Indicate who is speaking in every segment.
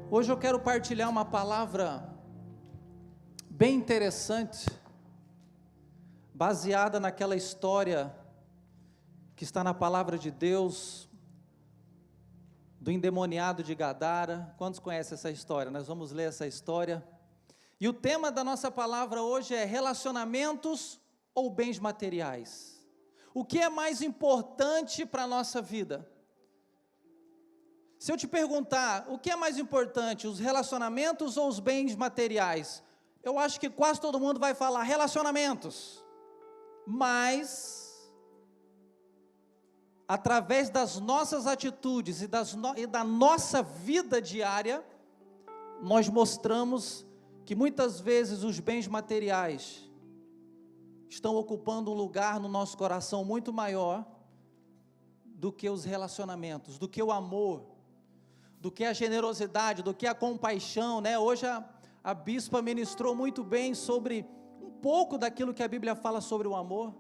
Speaker 1: Hoje eu quero partilhar uma palavra bem interessante, baseada naquela história que está na palavra de Deus, do endemoniado de Gadara. Quantos conhecem essa história? Nós vamos ler essa história. E o tema da nossa palavra hoje é relacionamentos ou bens materiais? O que é mais importante para a nossa vida? Se eu te perguntar, o que é mais importante, os relacionamentos ou os bens materiais? Eu acho que quase todo mundo vai falar relacionamentos, mas, através das nossas atitudes e da nossa vida diária, nós mostramos que muitas vezes os bens materiais estão ocupando um lugar no nosso coração muito maior do que os relacionamentos, do que o amor, do que a generosidade, do que a compaixão, né? Hoje a bispa ministrou muito bem sobre um pouco daquilo que a Bíblia fala sobre o amor.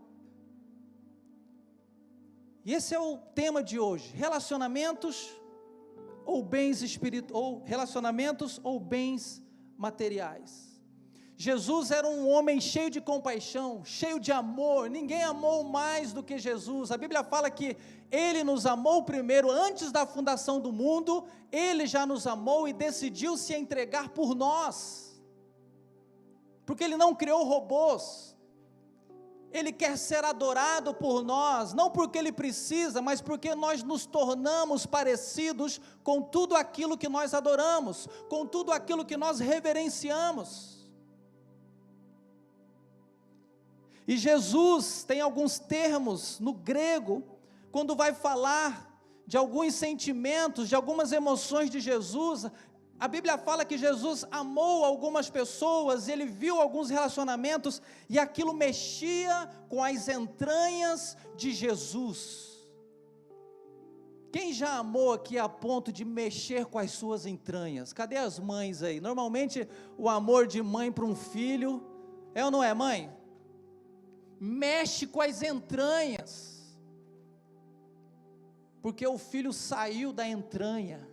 Speaker 1: E esse é o tema de hoje: relacionamentos ou bens relacionamentos ou bens materiais. Jesus era um homem cheio de compaixão, cheio de amor. Ninguém amou mais do que Jesus. A Bíblia fala que Ele nos amou primeiro, antes da fundação do mundo. Ele já nos amou e decidiu se entregar por nós, porque Ele não criou robôs. Ele quer ser adorado por nós, não porque Ele precisa, mas porque nós nos tornamos parecidos com tudo aquilo que nós adoramos, com tudo aquilo que nós reverenciamos. E Jesus tem alguns termos no grego, quando vai falar de alguns sentimentos, de algumas emoções de Jesus. A Bíblia fala que Jesus amou algumas pessoas, Ele viu alguns relacionamentos, e aquilo mexia com as entranhas de Jesus. Quem já amou aqui a ponto de mexer com as suas entranhas? Cadê as mães aí? Normalmente o amor de mãe para um filho, é ou não é, mãe? Mexe com as entranhas, porque o filho saiu da entranha.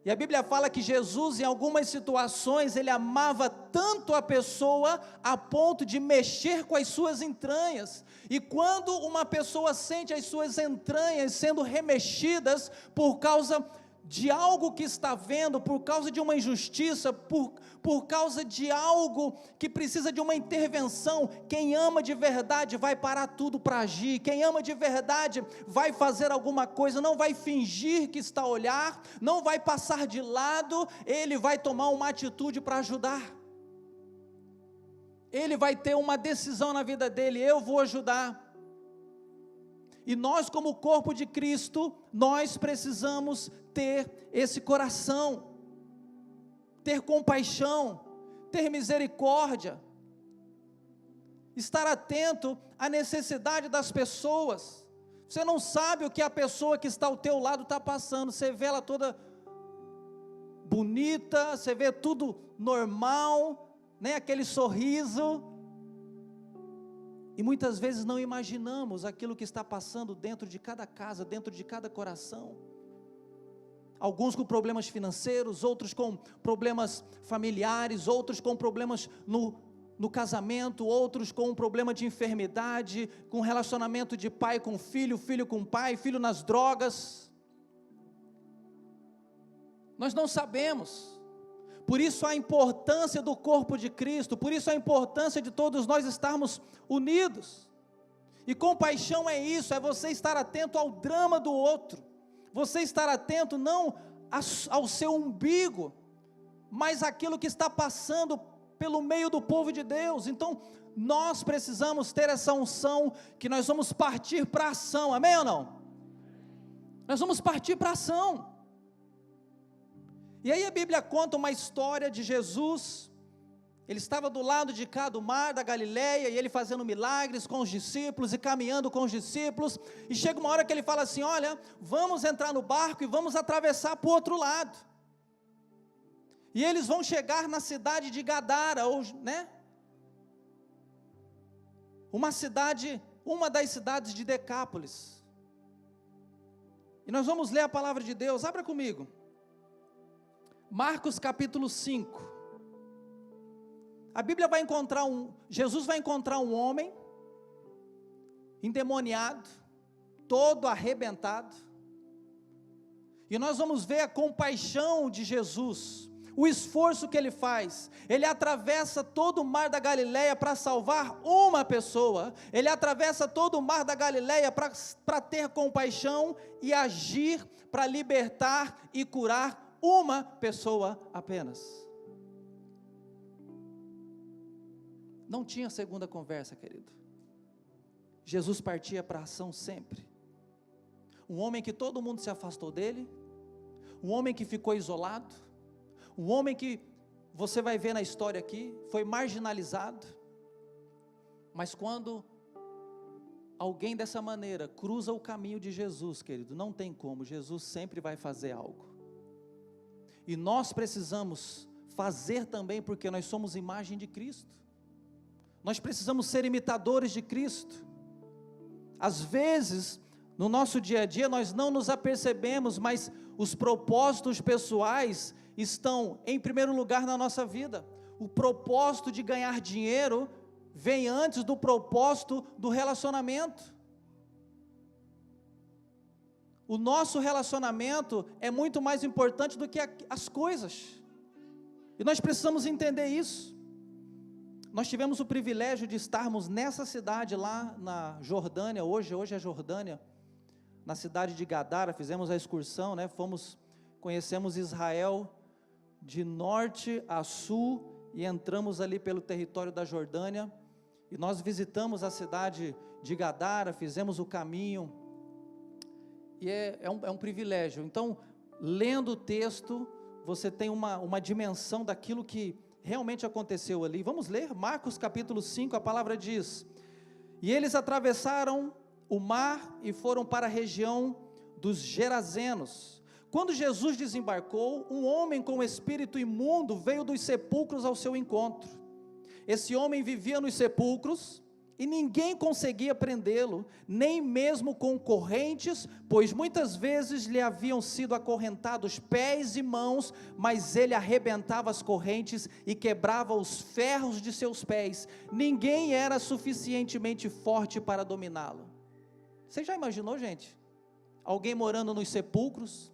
Speaker 1: E a Bíblia fala que Jesus, em algumas situações, Ele amava tanto a pessoa, a ponto de mexer com as suas entranhas. E quando uma pessoa sente as suas entranhas sendo remexidas, por causa de algo que está vendo, por causa de uma injustiça, por causa de algo que precisa de uma intervenção, quem ama de verdade vai parar tudo para agir. Quem ama de verdade vai fazer alguma coisa, não vai fingir que está a olhar, não vai passar de lado, ele vai tomar uma atitude para ajudar. Ele vai ter uma decisão na vida dele: eu vou ajudar. E nós, como corpo de Cristo, nós precisamos ter esse coração, ter compaixão, ter misericórdia, estar atento à necessidade das pessoas. Você não sabe o que a pessoa que está ao teu lado está passando. Você vê ela toda bonita, você vê tudo normal, né? Aquele sorriso, e muitas vezes não imaginamos aquilo que está passando dentro de cada casa, dentro de cada coração. Alguns com problemas financeiros, outros com problemas familiares, outros com problemas no casamento, outros com um problema de enfermidade, com relacionamento de pai com filho, filho com pai, filho nas drogas. Nós não sabemos. Por isso a importância do corpo de Cristo, por isso a importância de todos nós estarmos unidos. E compaixão é isso, é você estar atento ao drama do outro, você estar atento não ao seu umbigo, mas àquilo que está passando pelo meio do povo de Deus. Então nós precisamos ter essa unção, que nós vamos partir para a ação, amém ou não? Nós vamos partir para a ação. E aí a Bíblia conta uma história de Jesus. Ele estava do lado de cá do mar da Galileia, e ele fazendo milagres com os discípulos, e caminhando com os discípulos, e chega uma hora que ele fala assim: olha, vamos entrar no barco e vamos atravessar para o outro lado. E eles vão chegar na cidade de Gadara, uma das cidades de Decápolis. E nós vamos ler a palavra de Deus, abra comigo. Marcos capítulo 5. A Bíblia vai encontrar Jesus vai encontrar um homem endemoniado, todo arrebentado, e nós vamos ver a compaixão de Jesus, o esforço que ele faz. Ele atravessa todo o mar da Galileia para salvar uma pessoa, ele atravessa todo o mar da Galileia para ter compaixão e agir para libertar e curar uma pessoa apenas. Não tinha segunda conversa, querido. Jesus partia para a ação sempre. Um homem que todo mundo se afastou dele, um homem que ficou isolado, um homem que você vai ver na história aqui, foi marginalizado, mas quando alguém dessa maneira cruza o caminho de Jesus, querido, não tem como, Jesus sempre vai fazer algo. E nós precisamos fazer também, porque nós somos imagem de Cristo. Nós precisamos ser imitadores de Cristo. Às vezes, no nosso dia a dia, nós não nos apercebemos, mas os propósitos pessoais estão em primeiro lugar na nossa vida. O propósito de ganhar dinheiro vem antes do propósito do relacionamento. O nosso relacionamento é muito mais importante do que as coisas, e nós precisamos entender isso. Nós tivemos o privilégio de estarmos nessa cidade lá na Jordânia, hoje é Jordânia, na cidade de Gadara, fizemos a excursão, né? Conhecemos Israel de norte a sul, e entramos ali pelo território da Jordânia, e nós visitamos a cidade de Gadara, fizemos o caminho, e é um privilégio. Então, lendo o texto, você tem uma dimensão daquilo que realmente aconteceu ali. Vamos ler Marcos capítulo 5, a palavra diz: e eles atravessaram o mar e foram para a região dos Gerazenos. Quando Jesus desembarcou, um homem com espírito imundo veio dos sepulcros ao seu encontro. Esse homem vivia nos sepulcros, e ninguém conseguia prendê-lo, nem mesmo com correntes, pois muitas vezes lhe haviam sido acorrentados pés e mãos, mas ele arrebentava as correntes e quebrava os ferros de seus pés. Ninguém era suficientemente forte para dominá-lo. Você já imaginou, gente? Alguém morando nos sepulcros,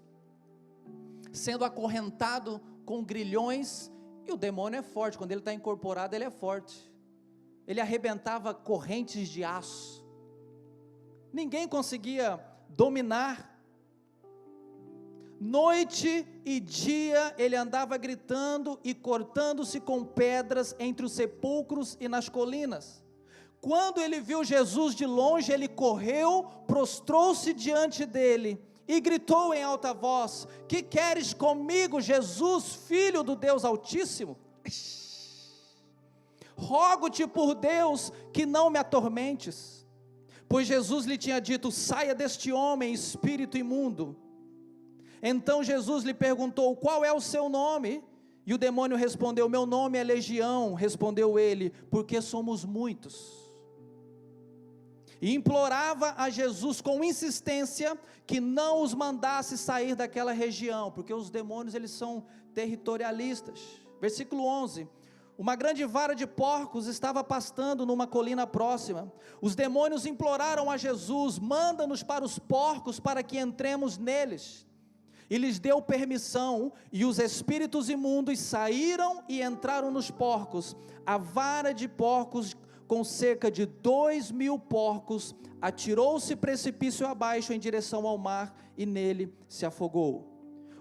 Speaker 1: sendo acorrentado com grilhões, e o demônio é forte, quando ele está incorporado ele é forte. Ele arrebentava correntes de aço, ninguém conseguia dominar. Noite e dia ele andava gritando e cortando-se com pedras entre os sepulcros e nas colinas. Quando ele viu Jesus de longe, ele correu, prostrou-se diante dele e gritou em alta voz: que queres comigo, Jesus, filho do Deus Altíssimo? Rogo-te por Deus que não me atormentes. Pois Jesus lhe tinha dito: saia deste homem, espírito imundo. Então Jesus lhe perguntou: qual é o seu nome? E o demônio respondeu: meu nome é Legião. Respondeu ele: porque somos muitos. E implorava a Jesus com insistência que não os mandasse sair daquela região, porque os demônios eles são territorialistas. Versículo 11: uma grande vara de porcos estava pastando numa colina próxima. Os demônios imploraram a Jesus: manda-nos para os porcos para que entremos neles. E lhes deu permissão, e os espíritos imundos saíram e entraram nos porcos. A vara de porcos, com cerca de 2.000 porcos, atirou-se precipício abaixo em direção ao mar, e nele se afogou.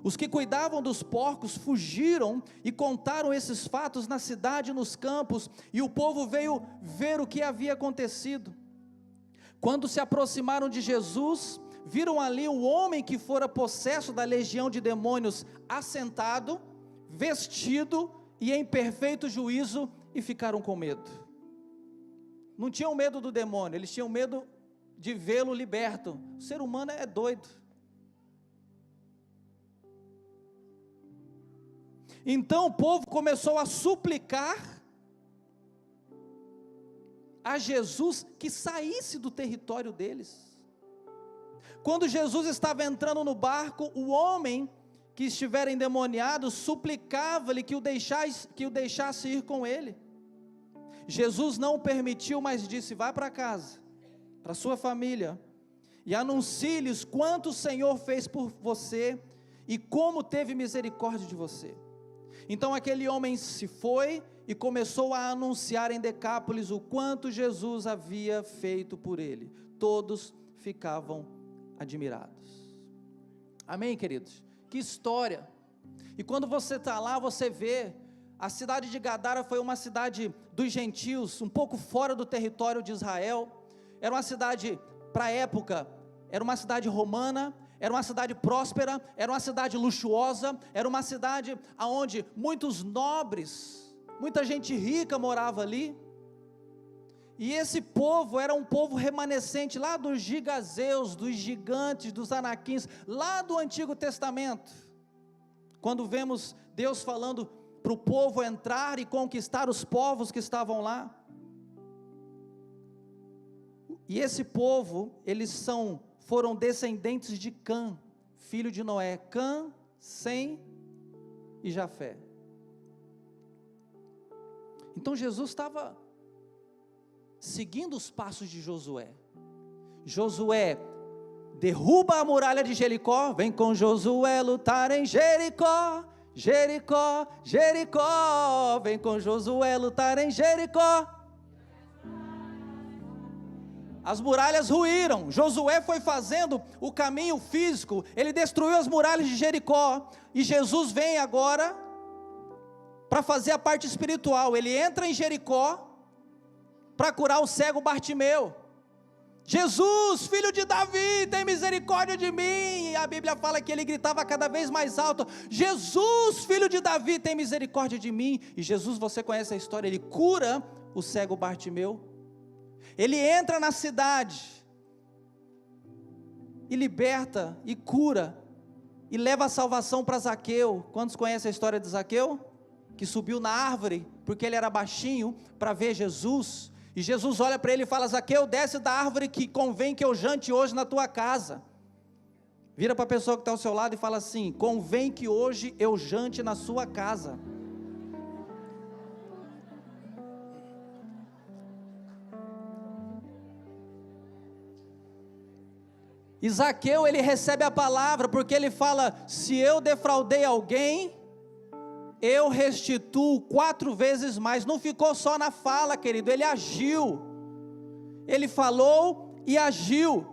Speaker 1: Os que cuidavam dos porcos fugiram e contaram esses fatos na cidade e nos campos, e o povo veio ver o que havia acontecido. Quando se aproximaram de Jesus, viram ali o homem que fora possesso da legião de demônios, assentado, vestido e em perfeito juízo, e ficaram com medo. Não tinham medo do demônio, eles tinham medo de vê-lo liberto. O ser humano é doido. Então o povo começou a suplicar a Jesus que saísse do território deles. Quando Jesus estava entrando no barco, o homem que estivera endemoniado suplicava-lhe que o deixasse ir com ele. Jesus não permitiu, mas disse: vai para casa, para sua família, e anuncie-lhes quanto o Senhor fez por você, e como teve misericórdia de você. Então aquele homem se foi, e começou a anunciar em Decápolis o quanto Jesus havia feito por ele. Todos ficavam admirados. Amém, queridos? Que história! E quando você está lá, você vê, a cidade de Gadara foi uma cidade dos gentios, um pouco fora do território de Israel. Era uma cidade, para a época, era uma cidade romana, era uma cidade próspera, era uma cidade luxuosa, era uma cidade onde muitos nobres, muita gente rica morava ali. E esse povo era um povo remanescente lá dos gigazeus, dos gigantes, dos anaquins, lá do Antigo Testamento. Quando vemos Deus falando para o povo entrar e conquistar os povos que estavam lá. E esse povo, eles foram descendentes de Cã, filho de Noé. Cã, Sem e Jafé. Então Jesus estava seguindo os passos de Josué. Josué derruba a muralha de Jericó. Vem com Josué lutar em Jericó, Jericó, Jericó. Vem com Josué lutar em Jericó. As muralhas ruíram. Josué foi fazendo o caminho físico, ele destruiu as muralhas de Jericó, e Jesus vem agora para fazer a parte espiritual. Ele entra em Jericó para curar o cego Bartimeu. Jesus, filho de Davi, tem misericórdia de mim. E a Bíblia fala que ele gritava cada vez mais alto: Jesus, filho de Davi, tem misericórdia de mim. E Jesus, você conhece a história, ele cura o cego Bartimeu. Ele entra na cidade e liberta e cura e leva a salvação para Zaqueu. Quantos conhecem a história de Zaqueu? Que subiu na árvore porque ele era baixinho para ver Jesus. E Jesus olha para ele e fala: Zaqueu, desce da árvore, que convém que eu jante hoje na tua casa. Vira para a pessoa que está ao seu lado e fala assim: convém que hoje eu jante na sua casa. E Zaqueu, ele recebe a palavra, porque ele fala: se eu defraudei alguém, eu restituo 4 vezes mais. Não ficou só na fala, querido, ele agiu. Ele falou e agiu.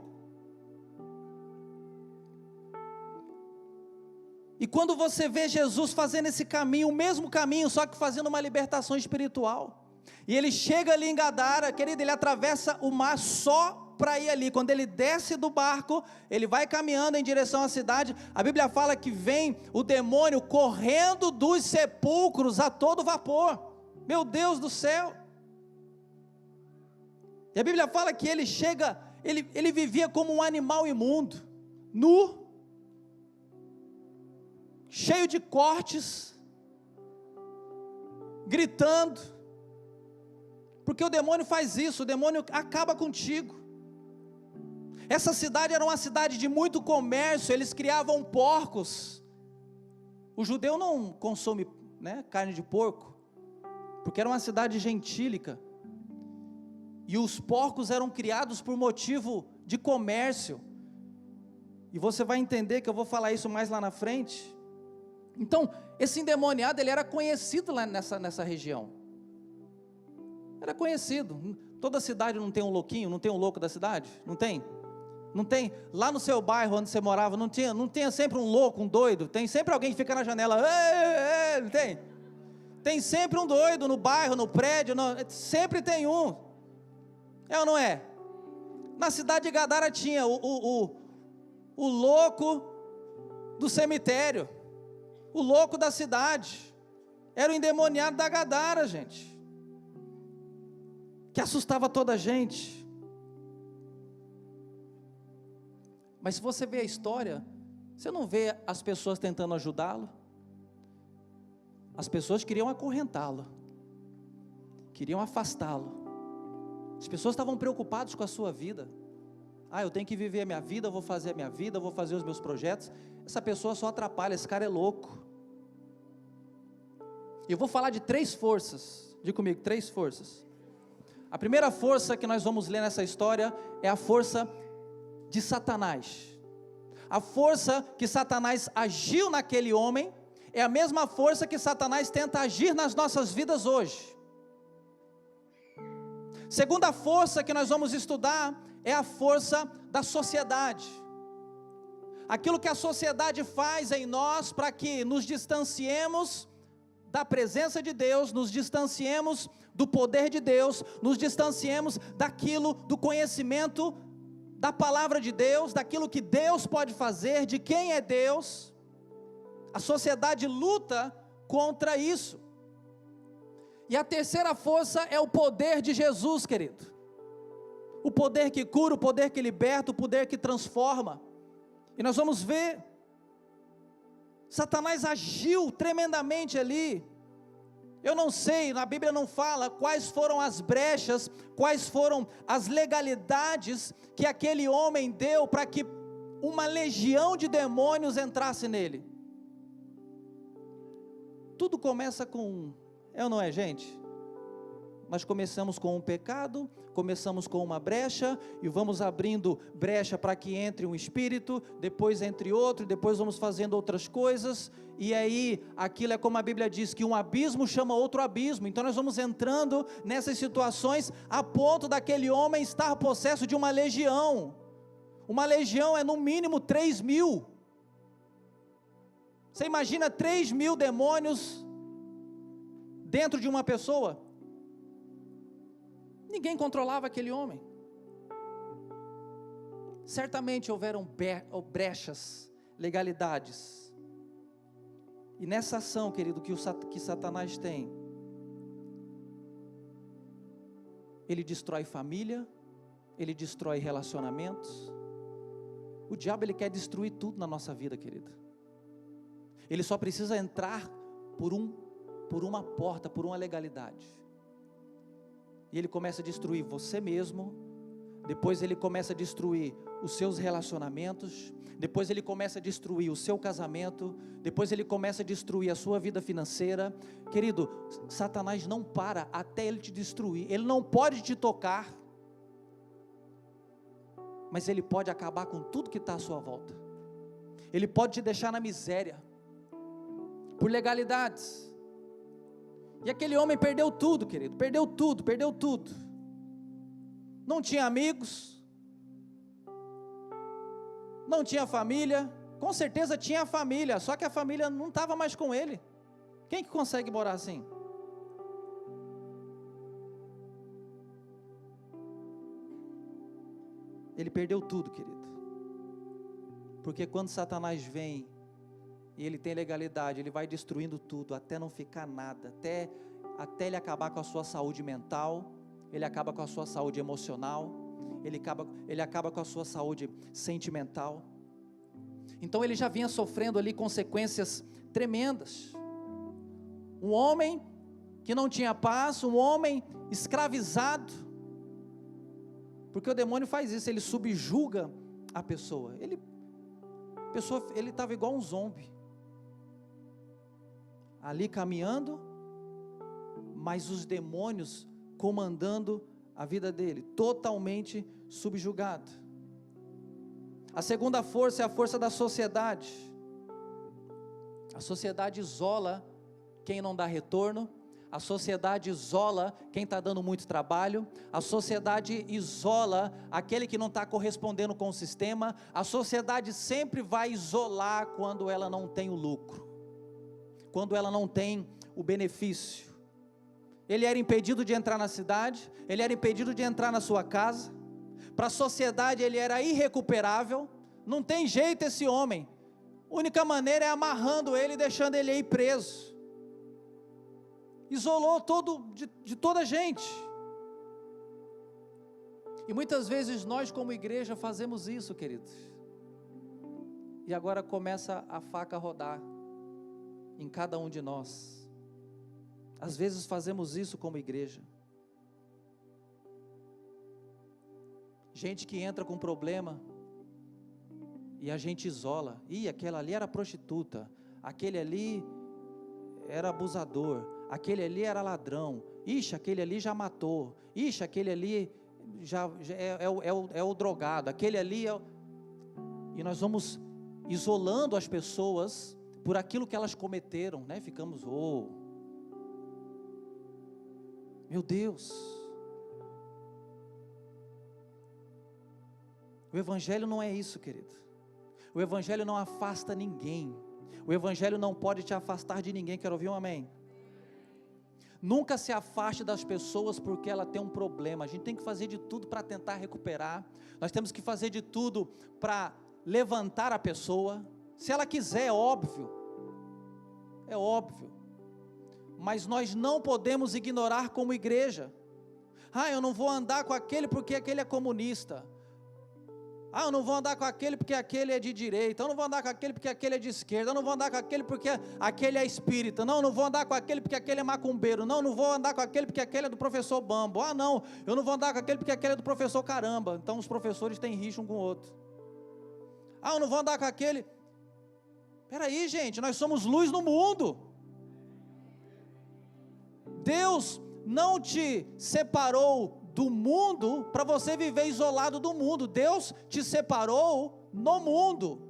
Speaker 1: E quando você vê Jesus fazendo esse caminho, o mesmo caminho, só que fazendo uma libertação espiritual, e ele chega ali em Gadara, querido, ele atravessa o mar só para ir ali. Quando ele desce do barco, ele vai caminhando em direção à cidade. A Bíblia fala que vem o demônio correndo dos sepulcros a todo vapor. Meu Deus do céu! E a Bíblia fala que ele chega, ele vivia como um animal imundo, nu, cheio de cortes, gritando, porque o demônio faz isso, o demônio acaba contigo. Essa cidade era uma cidade de muito comércio, eles criavam porcos. O judeu não consome, carne de porco, porque era uma cidade gentílica, e os porcos eram criados por motivo de comércio, e você vai entender que eu vou falar isso mais lá na frente. Então, esse endemoniado, ele era conhecido lá nessa região, era conhecido. Toda cidade não tem um louquinho, não tem um louco da cidade? Não tem? Não tem? Lá no seu bairro onde você morava, não tinha sempre um louco, um doido? Tem sempre alguém que fica na janela, não tem? Tem sempre um doido no bairro, no prédio, sempre tem um. É ou não é? Na cidade de Gadara tinha o louco do cemitério, o louco da cidade, era o endemoniado da Gadara, gente, que assustava toda a gente. Mas se você vê a história, você não vê as pessoas tentando ajudá-lo. As pessoas queriam acorrentá-lo, queriam afastá-lo. As pessoas estavam preocupadas com a sua vida. Eu tenho que viver a minha vida, eu vou fazer a minha vida, eu vou fazer os meus projetos. Essa pessoa só atrapalha, esse cara é louco. E eu vou falar de 3 forças, diga comigo, 3 forças. A primeira força que nós vamos ler nessa história é a força de Satanás. A força que Satanás agiu naquele homem é a mesma força que Satanás tenta agir nas nossas vidas hoje. Segunda força que nós vamos estudar é a força da sociedade. Aquilo que a sociedade faz em nós para que nos distanciemos da presença de Deus, nos distanciemos do poder de Deus, nos distanciemos daquilo, do conhecimento da palavra de Deus, daquilo que Deus pode fazer, de quem é Deus. A sociedade luta contra isso. E a terceira força é o poder de Jesus, querido. O poder que cura, o poder que liberta, o poder que transforma. E nós vamos ver, Satanás agiu tremendamente ali. Eu não sei, na Bíblia não fala quais foram as brechas, quais foram as legalidades que aquele homem deu para que uma legião de demônios entrasse nele. Tudo começa com é ou não é, gente? Nós começamos com um pecado, começamos com uma brecha, e vamos abrindo brecha para que entre um espírito, depois entre outro, depois vamos fazendo outras coisas, e aí, aquilo é como a Bíblia diz, que um abismo chama outro abismo. Então nós vamos entrando nessas situações, a ponto daquele homem estar possesso de uma legião. Uma legião é no mínimo 3.000, você imagina 3.000 demônios dentro de uma pessoa? Ninguém controlava aquele homem. Certamente houveram brechas, legalidades. E nessa ação, querido, que Satanás tem, ele destrói família, ele destrói relacionamentos. O diabo, ele quer destruir tudo na nossa vida, querido. Ele só precisa entrar por uma porta, por uma legalidade. E ele começa a destruir você mesmo, depois ele começa a destruir os seus relacionamentos, depois ele começa a destruir o seu casamento, depois ele começa a destruir a sua vida financeira. Querido, Satanás não para até ele te destruir. Ele não pode te tocar, mas ele pode acabar com tudo que está à sua volta. Ele pode te deixar na miséria, por legalidades. E aquele homem perdeu tudo, querido, perdeu tudo. Não tinha amigos, não tinha família. Com certeza tinha família, só que a família não estava mais com ele. Quem que consegue morar assim? Ele perdeu tudo, querido. Porque quando Satanás vem e ele tem legalidade, ele vai destruindo tudo, até não ficar nada, até ele acabar com a sua saúde mental, ele acaba com a sua saúde emocional, ele acaba com a sua saúde sentimental. Então ele já vinha sofrendo ali consequências tremendas. Um homem que não tinha paz, um homem escravizado, porque o demônio faz isso, ele subjuga a pessoa. Ele estava igual um zombie, ali caminhando, mas os demônios comandando a vida dele, totalmente subjugado. A segunda força é a força da sociedade. A sociedade isola quem não dá retorno, a sociedade isola quem está dando muito trabalho, a sociedade isola aquele que não está correspondendo com o sistema. A sociedade sempre vai isolar quando ela não tem o lucro, quando ela não tem o benefício. Ele era impedido de entrar na cidade, ele era impedido de entrar na sua casa. Para a sociedade ele era irrecuperável, não tem jeito esse homem, a única maneira é amarrando ele e deixando ele aí preso. Isolou de toda a gente. E muitas vezes nós como igreja fazemos isso, queridos. E agora começa a faca a rodar em cada um de nós. Às vezes fazemos isso como igreja. Gente que entra com problema e a gente isola. Ih, aquela ali era prostituta, aquele ali era abusador, aquele ali era ladrão, ixi, aquele ali já matou, ixi, aquele ali já é o drogado, aquele ali é o... E nós vamos isolando as pessoas por aquilo que elas cometeram, né? Ficamos, meu Deus. O Evangelho não é isso, querido. O Evangelho não afasta ninguém. O Evangelho não pode te afastar de ninguém. Quero ouvir um amém? Nunca se afaste das pessoas porque ela tem um problema. A gente tem que fazer de tudo para tentar recuperar. Nós temos que fazer de tudo para levantar a pessoa. Se ela quiser, é óbvio. É óbvio. Mas nós não podemos ignorar como igreja. Eu não vou andar com aquele porque aquele é comunista. Eu não vou andar com aquele porque aquele é de direita. Eu não vou andar com aquele porque aquele é de esquerda. Eu não vou andar com aquele porque aquele é espírita. Não vou andar com aquele porque aquele é macumbeiro. Não vou andar com aquele porque aquele é do professor Bambo. Não, eu não vou andar com aquele porque aquele é do professor Caramba. Então os professores têm rixa um com o outro. Eu não vou andar com aquele. Peraí, gente, nós somos luz no mundo. Deus não te separou do mundo para você viver isolado do mundo. Deus te separou no mundo,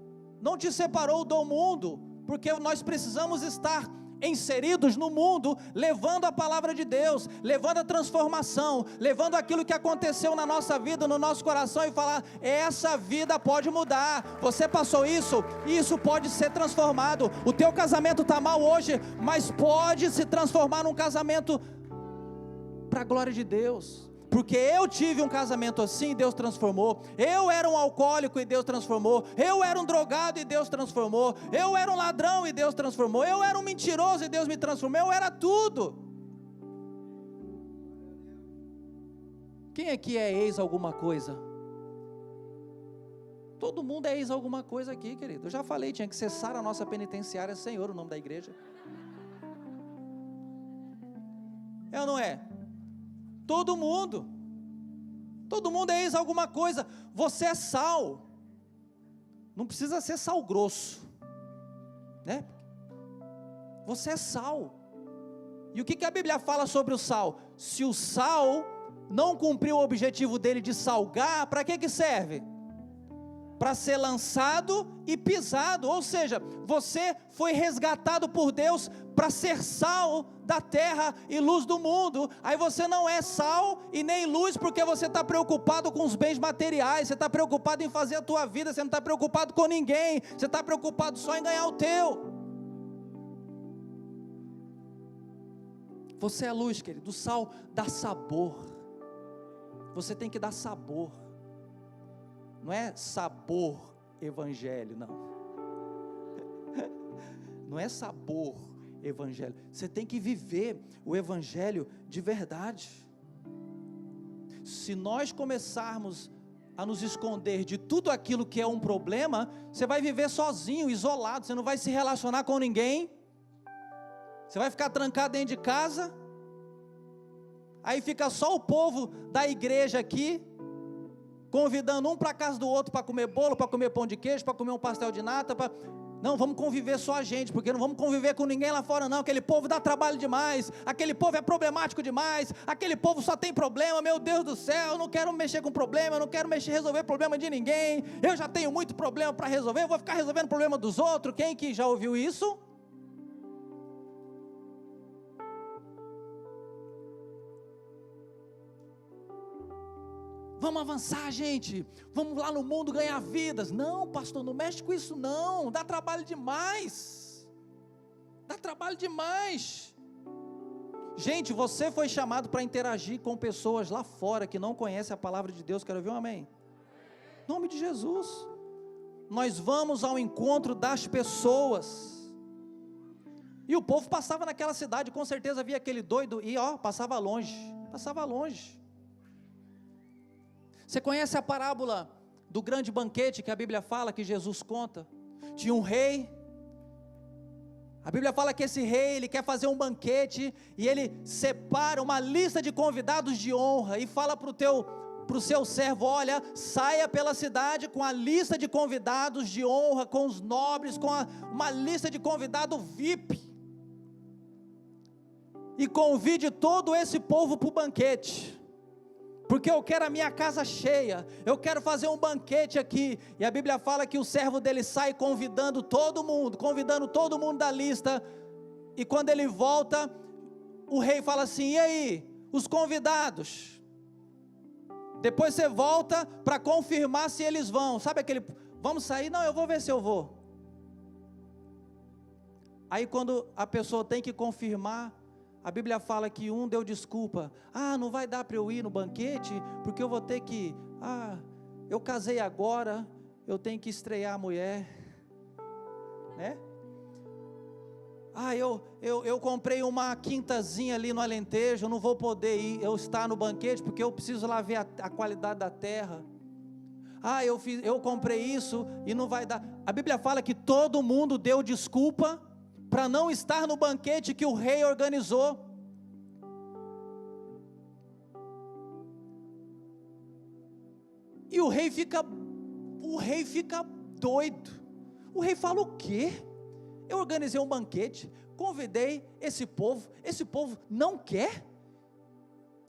Speaker 1: não te separou do mundo, porque nós precisamos estar inseridos no mundo, levando a palavra de Deus, levando a transformação, levando aquilo que aconteceu na nossa vida, no nosso coração, e falar: essa vida pode mudar. Você passou isso, e isso pode ser transformado. O teu casamento está mal hoje, mas pode se transformar num casamento para a glória de Deus. Porque eu tive um casamento assim e Deus transformou. Eu era um alcoólico e Deus transformou. Eu era um drogado e Deus transformou. Eu era um ladrão e Deus transformou. Eu era um mentiroso e Deus me transformou. Eu era tudo. Quem aqui é ex alguma coisa? Todo mundo é ex alguma coisa aqui, querido. Eu já falei, tinha que cessar a nossa penitenciária, Senhor, o nome da igreja. É ou não é? Todo mundo é ex alguma coisa. Você é sal, não precisa ser sal grosso, né? Você é sal. E o que a Bíblia fala sobre o sal? Se o sal não cumpriu o objetivo dele de salgar, para que serve? Para ser lançado e pisado. Ou seja, você foi resgatado por Deus para ser sal da terra e luz do mundo. Aí você não é sal e nem luz porque você está preocupado com os bens materiais, você está preocupado em fazer a tua vida, você não está preocupado com ninguém, você está preocupado só em ganhar o teu. Você é luz, querido. O sal dá sabor. Você tem que dar sabor. Não é sabor evangelho, não. Não é sabor evangelho. Você tem que viver o evangelho de verdade. Se nós começarmos a nos esconder de tudo aquilo que é um problema, você vai viver sozinho, isolado, você não vai se relacionar com ninguém, você vai ficar trancado dentro de casa, aí fica só o povo da igreja aqui, convidando um para a casa do outro para comer bolo, para comer pão de queijo, para comer um pastel de nata, não, vamos conviver só a gente, porque não vamos conviver com ninguém lá fora não, aquele povo dá trabalho demais, aquele povo é problemático demais, aquele povo só tem problema, meu Deus do céu, eu não quero mexer com problema, eu não quero resolver problema de ninguém, eu já tenho muito problema para resolver, eu vou ficar resolvendo problema dos outros. Quem que já ouviu isso? Vamos avançar, gente, vamos lá no mundo ganhar vidas. Não, pastor, não mexe com isso não, dá trabalho demais, Gente, você foi chamado para interagir com pessoas lá fora que não conhecem a palavra de Deus. Quero ouvir um amém? Em nome de Jesus, nós vamos ao encontro das pessoas. E o povo passava naquela cidade, com certeza via aquele doido e passava longe. Você conhece a parábola do grande banquete que a Bíblia fala, que Jesus conta? Tinha um rei, a Bíblia fala que esse rei, ele quer fazer um banquete, e ele separa uma lista de convidados de honra, e fala para para o seu servo: olha, saia pela cidade com a lista de convidados de honra, com os nobres, com uma lista de convidado VIP, e convide todo esse povo para o banquete, porque eu quero a minha casa cheia, eu quero fazer um banquete aqui. E a Bíblia fala que o servo dele sai convidando todo mundo da lista, e quando ele volta, o rei fala assim: e aí, os convidados? Depois você volta para confirmar se eles vão. Sabe aquele: vamos sair? Não, eu vou ver se eu vou. Aí quando a pessoa tem que confirmar, a Bíblia fala que um deu desculpa: não vai dar para eu ir no banquete, porque eu vou ter que, eu casei agora, eu tenho que estrear a mulher, né? Eu comprei uma quintazinha ali no Alentejo, eu não vou poder eu estar no banquete, porque eu preciso lá ver a qualidade da terra. Eu comprei isso e não vai dar. A Bíblia fala que todo mundo deu desculpa para não estar no banquete que o rei organizou. E o rei fica doido. O rei fala: o quê? Eu organizei um banquete, convidei esse povo não quer?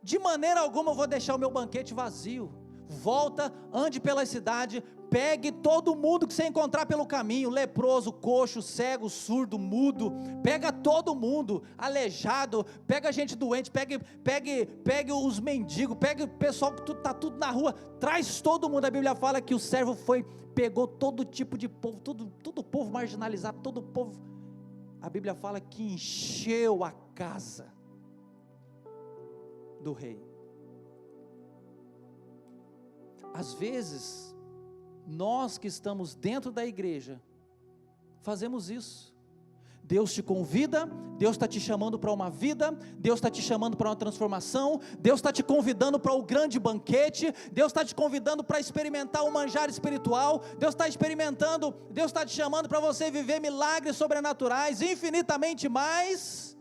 Speaker 1: De maneira alguma eu vou deixar o meu banquete vazio. Volta, ande pela cidade, pegue todo mundo que você encontrar pelo caminho: leproso, coxo, cego, surdo, mudo, pega todo mundo, aleijado, pega gente doente, pegue os mendigos, pegue o pessoal que está tudo na rua, traz todo mundo. A Bíblia fala que o servo pegou todo tipo de povo, todo povo marginalizado, todo povo. A Bíblia fala que encheu a casa do rei. Às vezes, nós que estamos dentro da igreja, fazemos isso. Deus te convida, Deus está te chamando para uma vida, Deus está te chamando para uma transformação, Deus está te convidando para o grande banquete, Deus está te convidando para experimentar o manjar espiritual, Deus está te chamando para você viver milagres sobrenaturais, infinitamente mais,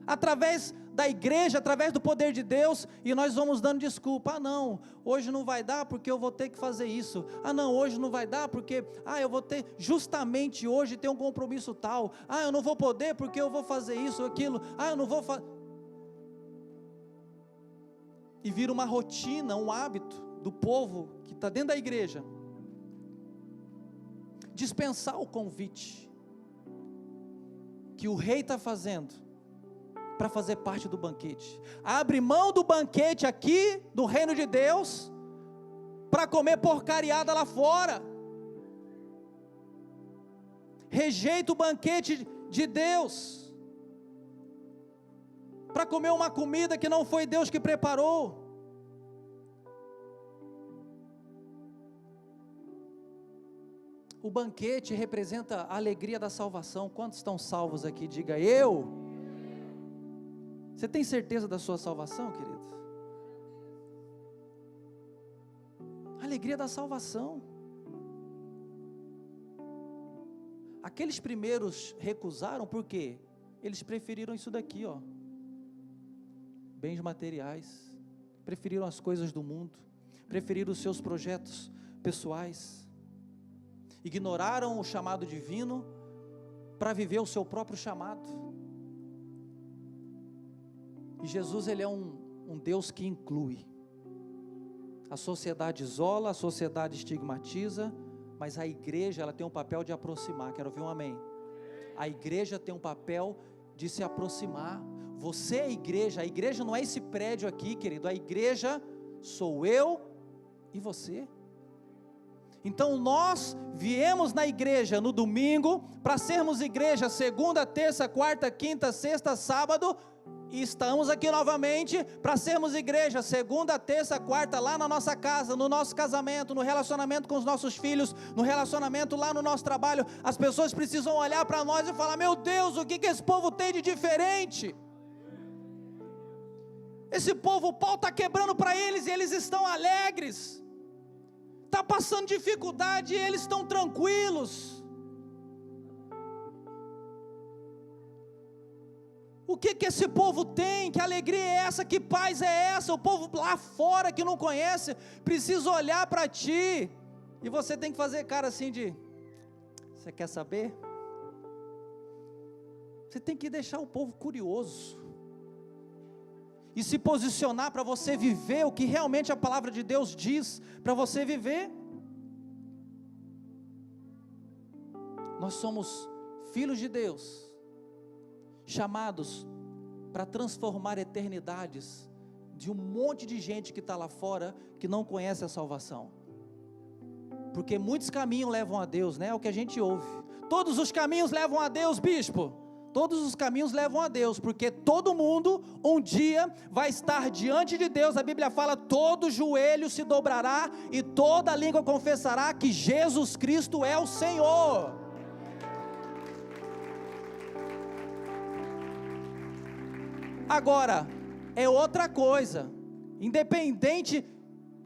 Speaker 1: através da igreja, através do poder de Deus. E nós vamos dando desculpa: não, hoje não vai dar porque eu vou ter que fazer isso, não, hoje não vai dar porque, eu vou ter, justamente hoje tem um compromisso tal, eu não vou poder porque eu vou fazer isso ou aquilo, eu não vou fazer. E vira uma rotina, um hábito do povo que está dentro da igreja, dispensar o convite que o rei está fazendo para fazer parte do banquete. Abre mão do banquete aqui, do reino de Deus, para comer porcariada lá fora. Rejeita o banquete de Deus, para comer uma comida que não foi Deus que preparou. O banquete representa a alegria da salvação. Quantos estão salvos aqui? Diga: eu. Você tem certeza da sua salvação, querido? Alegria da salvação. Aqueles primeiros recusaram, por quê? Eles preferiram isso daqui, bens materiais, preferiram as coisas do mundo, preferiram os seus projetos pessoais, ignoraram o chamado divino para viver o seu próprio chamado. E Jesus, ele é um Deus que inclui. A sociedade isola, a sociedade estigmatiza, mas a igreja, ela tem um papel de aproximar. Quero ouvir um amém. A igreja tem um papel de se aproximar. Você é a igreja não é esse prédio aqui, querido, a igreja sou eu e você. Então nós viemos na igreja no domingo, para sermos igreja segunda, terça, quarta, quinta, sexta, sábado, e estamos aqui novamente para sermos igreja segunda, terça, quarta, lá na nossa casa, no nosso casamento, no relacionamento com os nossos filhos, no relacionamento lá no nosso trabalho. As pessoas precisam olhar para nós e falar: meu Deus, o que esse povo tem de diferente? Esse povo, o pau está quebrando para eles e eles estão alegres, está passando dificuldade e eles estão tranquilos. O que esse povo tem? Que alegria é essa? Que paz é essa? O povo lá fora que não conhece, precisa olhar para ti, e você tem que fazer cara assim de, você quer saber? Você tem que deixar o povo curioso, e se posicionar para você viver o que realmente a palavra de Deus diz, para você viver. Nós somos filhos de Deus, chamados para transformar eternidades de um monte de gente que está lá fora, que não conhece a salvação, porque muitos caminhos levam a Deus, né? É o que a gente ouve, todos os caminhos levam a Deus, bispo, todos os caminhos levam a Deus, porque todo mundo um dia vai estar diante de Deus. A Bíblia fala, todo joelho se dobrará, e toda língua confessará que Jesus Cristo é o Senhor. Agora, é outra coisa, independente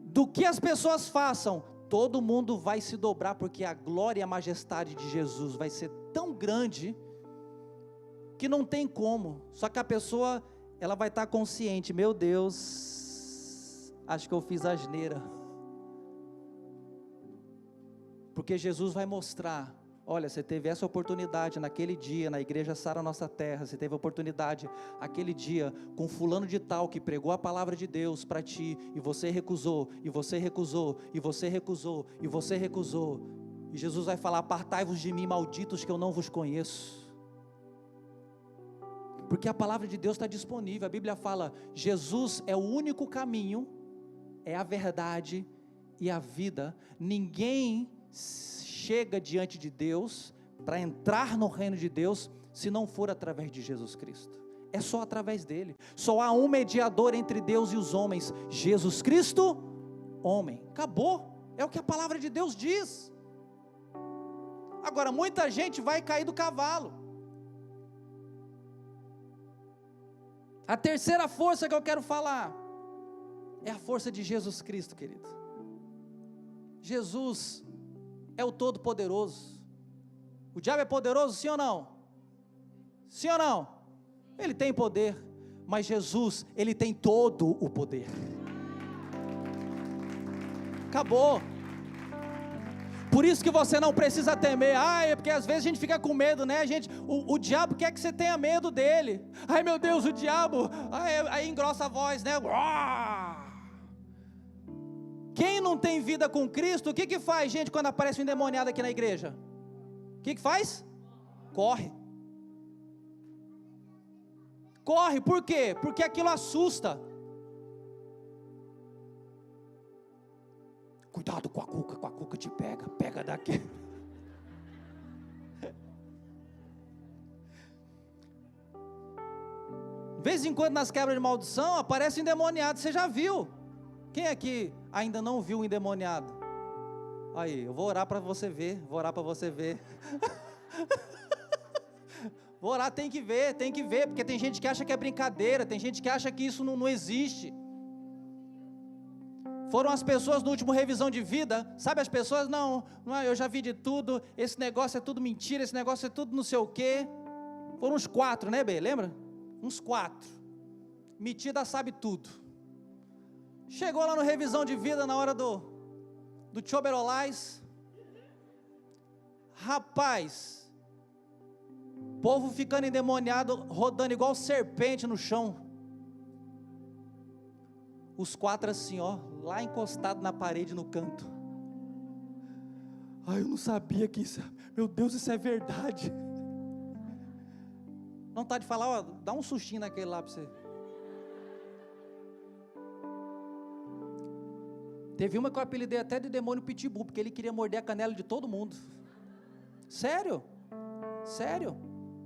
Speaker 1: do que as pessoas façam, todo mundo vai se dobrar, porque a glória e a majestade de Jesus vai ser tão grande, que não tem como, só que a pessoa, ela vai estar consciente, meu Deus, acho que eu fiz asneira, porque Jesus vai mostrar, olha, você teve essa oportunidade naquele dia, na igreja Sara Nossa Terra, você teve a oportunidade, aquele dia, com fulano de tal, que pregou a palavra de Deus para ti, e você recusou, e você recusou, e você recusou, e você recusou, e Jesus vai falar, apartai-vos de mim, malditos, que eu não vos conheço, porque a palavra de Deus está disponível. A Bíblia fala, Jesus é o único caminho, é a verdade e a vida. Ninguém chega diante de Deus, para entrar no reino de Deus, se não for através de Jesus Cristo. É só através dele. Só há um mediador entre Deus e os homens, Jesus Cristo, homem. Acabou, é o que a palavra de Deus diz. Agora, muita gente vai cair do cavalo. A terceira força que eu quero falar, é a força de Jesus Cristo, querido. Jesus é o Todo-Poderoso. O diabo é poderoso, sim ou não? Sim ou não? Ele tem poder, mas Jesus, ele tem todo o poder. Acabou. Por isso que você não precisa temer. É porque às vezes a gente fica com medo, né? O diabo quer que você tenha medo dele. Ai meu Deus, o diabo. Aí engrossa a voz, né? Quem não tem vida com Cristo, o que faz, gente, quando aparece um endemoniado aqui na igreja? O que faz? Corre. Corre, por quê? Porque aquilo assusta. Cuidado com a cuca te pega daqui. De vez em quando nas quebras de maldição aparece um endemoniado, você já viu? Quem aqui ainda não viu um endemoniado? Aí, eu vou orar para você ver, Vou orar, tem que ver, porque tem gente que acha que é brincadeira, tem gente que acha que isso não existe. Foram as pessoas no último revisão de vida, sabe as pessoas, não, eu já vi de tudo, esse negócio é tudo mentira, esse negócio é tudo não sei o quê. Foram uns 4, né, Bê, lembra? Uns 4, metida sabe tudo. Chegou lá no revisão de vida, na hora do Choberolais, rapaz, povo ficando endemoniado, rodando igual serpente no chão, os 4 assim, lá encostado na parede, no canto. Eu não sabia que isso, meu Deus, isso é verdade. Não tá de falar, dá um sustinho naquele lá para você. Teve uma que eu apelidei até de demônio pitbull, porque ele queria morder a canela de todo mundo. Sério?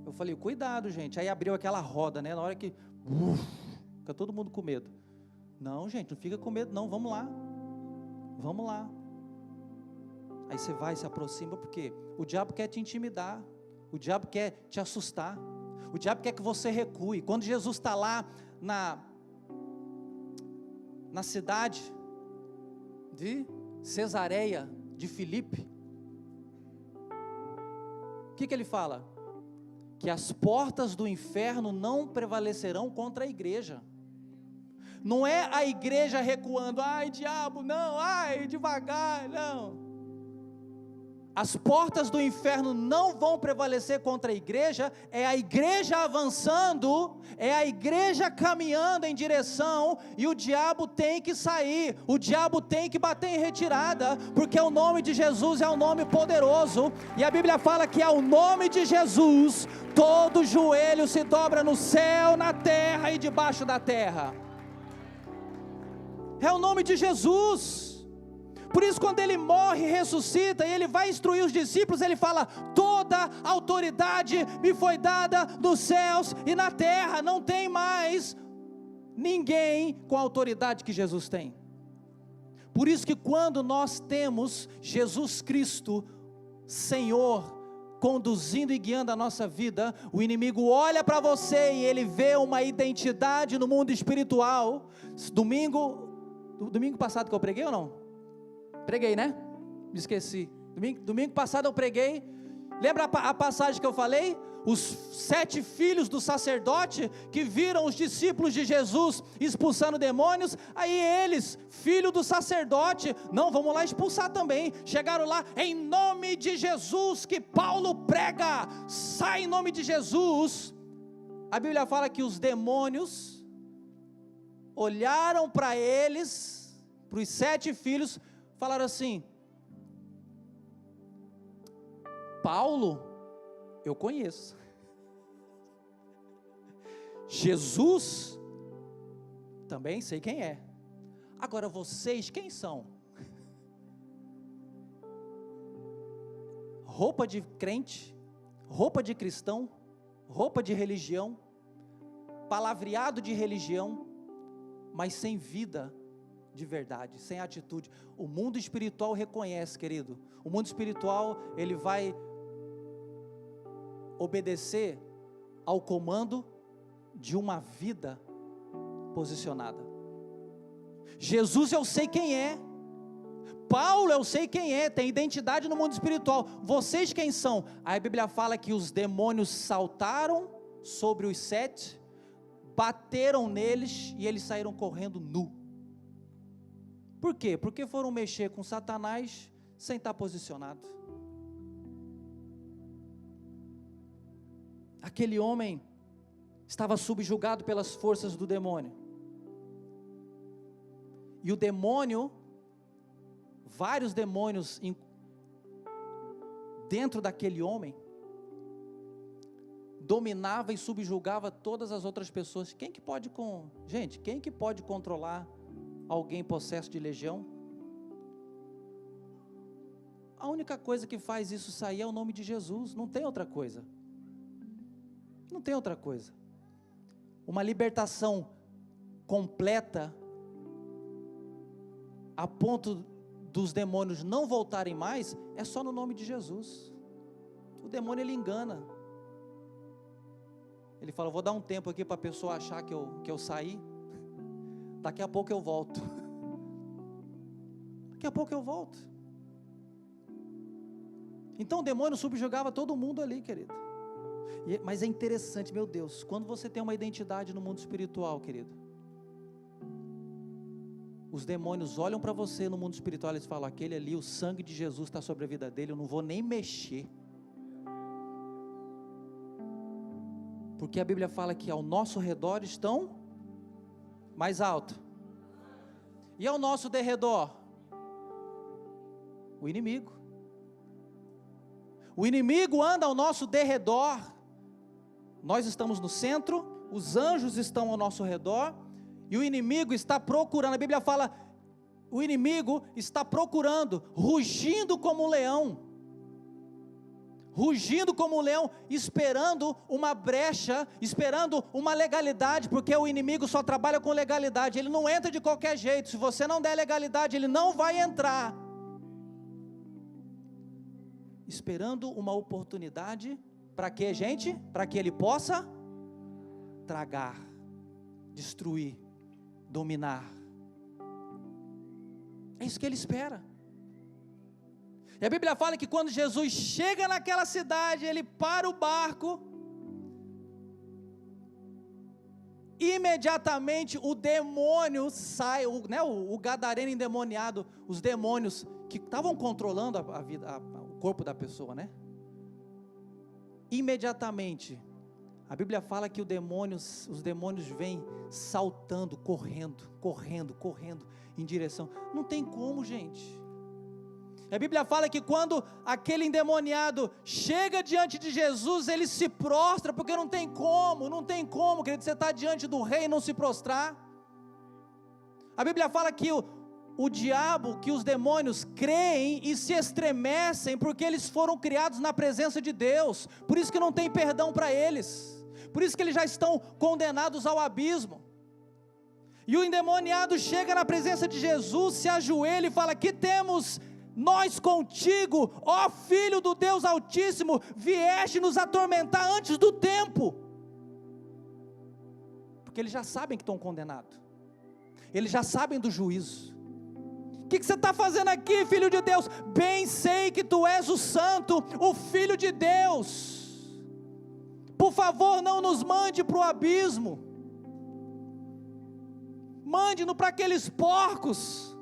Speaker 1: Eu falei, cuidado, gente. Aí abriu aquela roda, né? Na hora que fica todo mundo com medo. Não, gente, não fica com medo não, vamos lá. Aí você vai, se aproxima, porque o diabo quer te intimidar, o diabo quer te assustar, o diabo quer que você recue. Quando Jesus está lá na cidade de Cesareia de Filipe, o que ele fala? que as portas do inferno não prevalecerão contra a igreja. Não é a igreja recuando, ai diabo, não, ai devagar, não. As portas do inferno não vão prevalecer contra a igreja, é a igreja avançando, é a igreja caminhando em direção, e o diabo tem que sair, o diabo tem que bater em retirada, porque o nome de Jesus é um nome poderoso, e a Bíblia fala que ao nome de Jesus, todo joelho se dobra no céu, na terra e debaixo da terra. É o nome de Jesus. Por isso, quando ele morre e ressuscita, e ele vai instruir os discípulos, ele fala: toda autoridade me foi dada nos céus e na terra. Não tem mais ninguém com a autoridade que Jesus tem. Por isso que quando nós temos Jesus Cristo, Senhor, conduzindo e guiando a nossa vida, o inimigo olha para você e ele vê uma identidade no mundo espiritual. Domingo passado que eu preguei ou não? Preguei, né? Me esqueci. Domingo passado eu preguei. Lembra a passagem que eu falei? Os 7 filhos do sacerdote que viram os discípulos de Jesus expulsando demônios. Aí eles, filho do sacerdote, não, vamos lá expulsar também. Chegaram lá, em nome de Jesus, que Paulo prega, sai em nome de Jesus. A Bíblia fala que os demônios olharam para eles, para os 7 filhos, falaram assim: Paulo, eu conheço. Jesus, também sei quem é. Agora vocês, quem são? Roupa de crente, roupa de cristão, roupa de religião, palavreado de religião, mas sem vida de verdade, sem atitude. O mundo espiritual reconhece, querido, o mundo espiritual, ele vai obedecer ao comando de uma vida posicionada. Jesus eu sei quem é, Paulo eu sei quem é, tem identidade no mundo espiritual. Vocês quem são? Aí a Bíblia fala que os demônios saltaram sobre os 7, bateram neles e eles saíram correndo nu. Por quê? Porque foram mexer com Satanás sem estar posicionado. Aquele homem estava subjugado pelas forças do demônio. E o demônio, vários demônios dentro daquele homem, dominava e subjugava todas as outras pessoas. Quem que pode controlar alguém possesso de legião? A única coisa que faz isso sair é o nome de Jesus, não tem outra coisa. Não tem outra coisa. Uma libertação completa, a ponto dos demônios não voltarem mais, é só no nome de Jesus. O demônio, ele engana. Ele fala: vou dar um tempo aqui para a pessoa achar que eu saí, daqui a pouco eu volto. Daqui a pouco eu volto. Então o demônio subjugava todo mundo ali, querido. Mas é interessante, meu Deus, quando você tem uma identidade no mundo espiritual, querido, os demônios olham para você no mundo espiritual e eles falam: aquele ali, o sangue de Jesus está sobre a vida dele, eu não vou nem mexer. Porque a Bíblia fala que ao nosso redor estão mais alto. E ao nosso derredor? O inimigo. O inimigo anda ao nosso derredor. Nós estamos no centro, os anjos estão ao nosso redor, e o inimigo está procurando. A Bíblia fala: o inimigo está procurando, rugindo como um leão. Rugindo como um leão, esperando uma brecha, esperando uma legalidade, porque o inimigo só trabalha com legalidade, ele não entra de qualquer jeito. Se você não der legalidade, ele não vai entrar. Esperando uma oportunidade, para que, gente? Para que ele possa tragar, destruir, dominar. É isso que ele espera. E a Bíblia fala que quando Jesus chega naquela cidade, ele para o barco, imediatamente o demônio sai, o gadareno endemoniado, os demônios que estavam controlando a vida, o corpo da pessoa, né? Imediatamente, a Bíblia fala que os demônios vêm saltando, correndo em direção. Não tem como, gente. A Bíblia fala que quando aquele endemoniado chega diante de Jesus, ele se prostra, porque não tem como, querido, você está diante do rei e não se prostrar. A Bíblia fala que o diabo, que os demônios creem e se estremecem, porque eles foram criados na presença de Deus, por isso que não tem perdão para eles, por isso que eles já estão condenados ao abismo. E o endemoniado chega na presença de Jesus, se ajoelha e fala: que temos nós contigo, ó Filho do Deus Altíssimo, vieste nos atormentar antes do tempo, porque eles já sabem que estão condenados, eles já sabem do juízo. O que você está fazendo aqui, Filho de Deus? Bem sei que tu és o Santo, o Filho de Deus, por favor não nos mande para o abismo, mande-nos para aqueles porcos.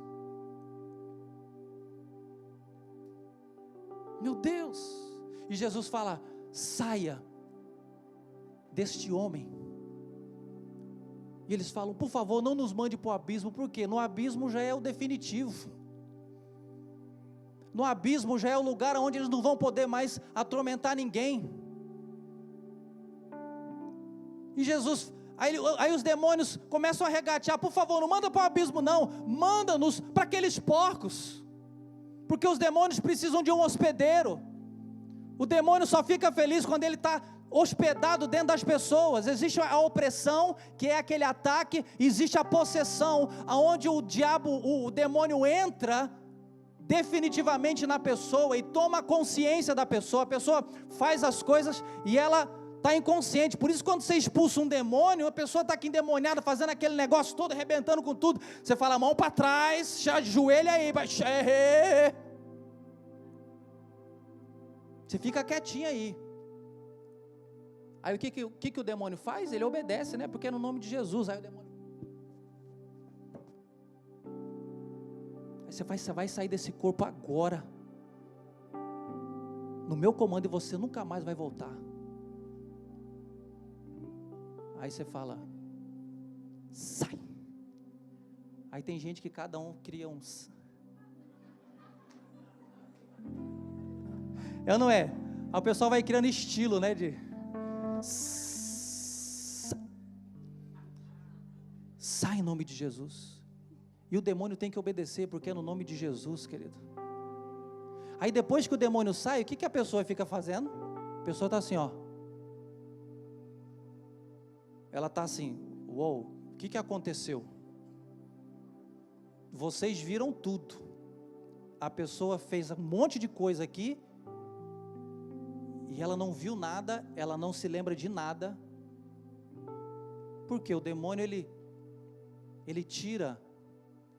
Speaker 1: Meu Deus, e Jesus fala: saia deste homem. E eles falam: por favor não nos mande para o abismo, porque no abismo já é o definitivo, no abismo já é o lugar onde eles não vão poder mais atormentar ninguém. E Jesus, aí os demônios começam a regatear: por favor não manda para o abismo não, manda-nos para aqueles porcos, porque os demônios precisam de um hospedeiro. O demônio só fica feliz quando ele está hospedado dentro das pessoas. Existe a opressão, que é aquele ataque, existe a possessão, aonde o demônio entra definitivamente na pessoa e toma consciência da pessoa. A pessoa faz as coisas e ela está inconsciente. Por isso, quando você expulsa um demônio, a pessoa está aqui endemoniada, fazendo aquele negócio todo, arrebentando com tudo, você fala: mão para trás, ajoelha aí, você fica quietinho aí. Aí o que o demônio faz? Ele obedece, né? Porque é no nome de Jesus. Aí o demônio, aí você vai sair desse corpo agora, no meu comando, e você nunca mais vai voltar. Aí você fala: sai. Aí tem gente que cada um cria uns. É ou não é? Aí o pessoal vai criando estilo, né? Sai em nome de Jesus. E o demônio tem que obedecer, porque é no nome de Jesus, querido. Aí depois que o demônio sai, o que a pessoa fica fazendo? A pessoa está assim, ó. Ela está assim: uou, o que aconteceu? Vocês viram tudo. A pessoa fez um monte de coisa aqui, e ela não viu nada, ela não se lembra de nada, porque o demônio, ele tira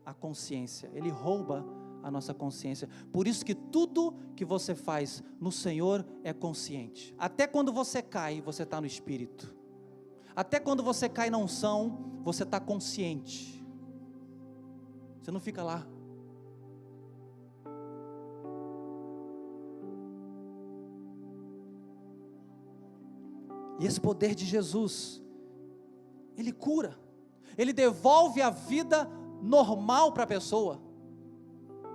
Speaker 1: a consciência, ele rouba a nossa consciência. Por isso que tudo que você faz no Senhor é consciente. Até quando você cai, você está no Espírito. Até quando você cai na unção, você está consciente. Você não fica lá. E esse poder de Jesus, ele cura, ele devolve a vida normal para a pessoa.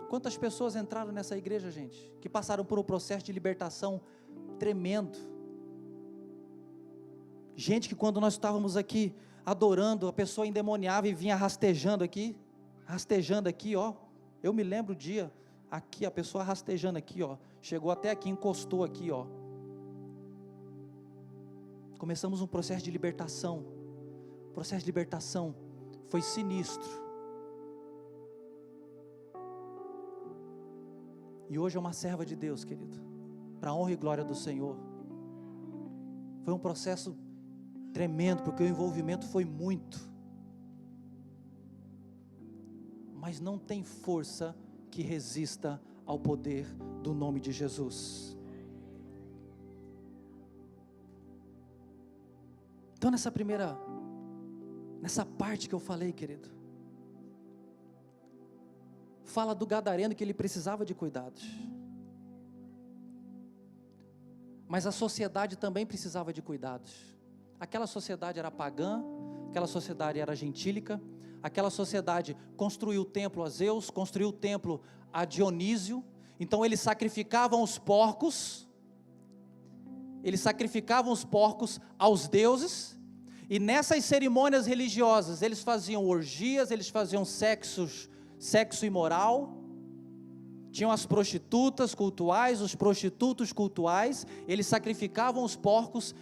Speaker 1: Quantas pessoas entraram nessa igreja, gente, que passaram por um processo de libertação tremendo. Gente que quando nós estávamos aqui adorando, a pessoa endemoniava e vinha rastejando aqui, ó. Eu me lembro o dia, aqui a pessoa rastejando aqui, ó, chegou até aqui, encostou aqui, ó. Começamos um processo de libertação. O processo de libertação foi sinistro. E hoje é uma serva de Deus, querido, para a honra e glória do Senhor. Foi um processo tremendo, porque o envolvimento foi muito. Mas não tem força que resista ao poder do nome de Jesus. Então nessa primeira Nessa parte que eu falei, querido, fala do gadareno que ele precisava de cuidados. Mas a sociedade também precisava de cuidados. Aquela sociedade era pagã, aquela sociedade era gentílica, aquela sociedade construiu o templo a Zeus, construiu o templo a Dionísio, então eles sacrificavam os porcos aos deuses, e nessas cerimônias religiosas, eles faziam orgias, eles faziam sexo imoral, tinham as prostitutas cultuais, os prostitutos cultuais, eles sacrificavam os porcos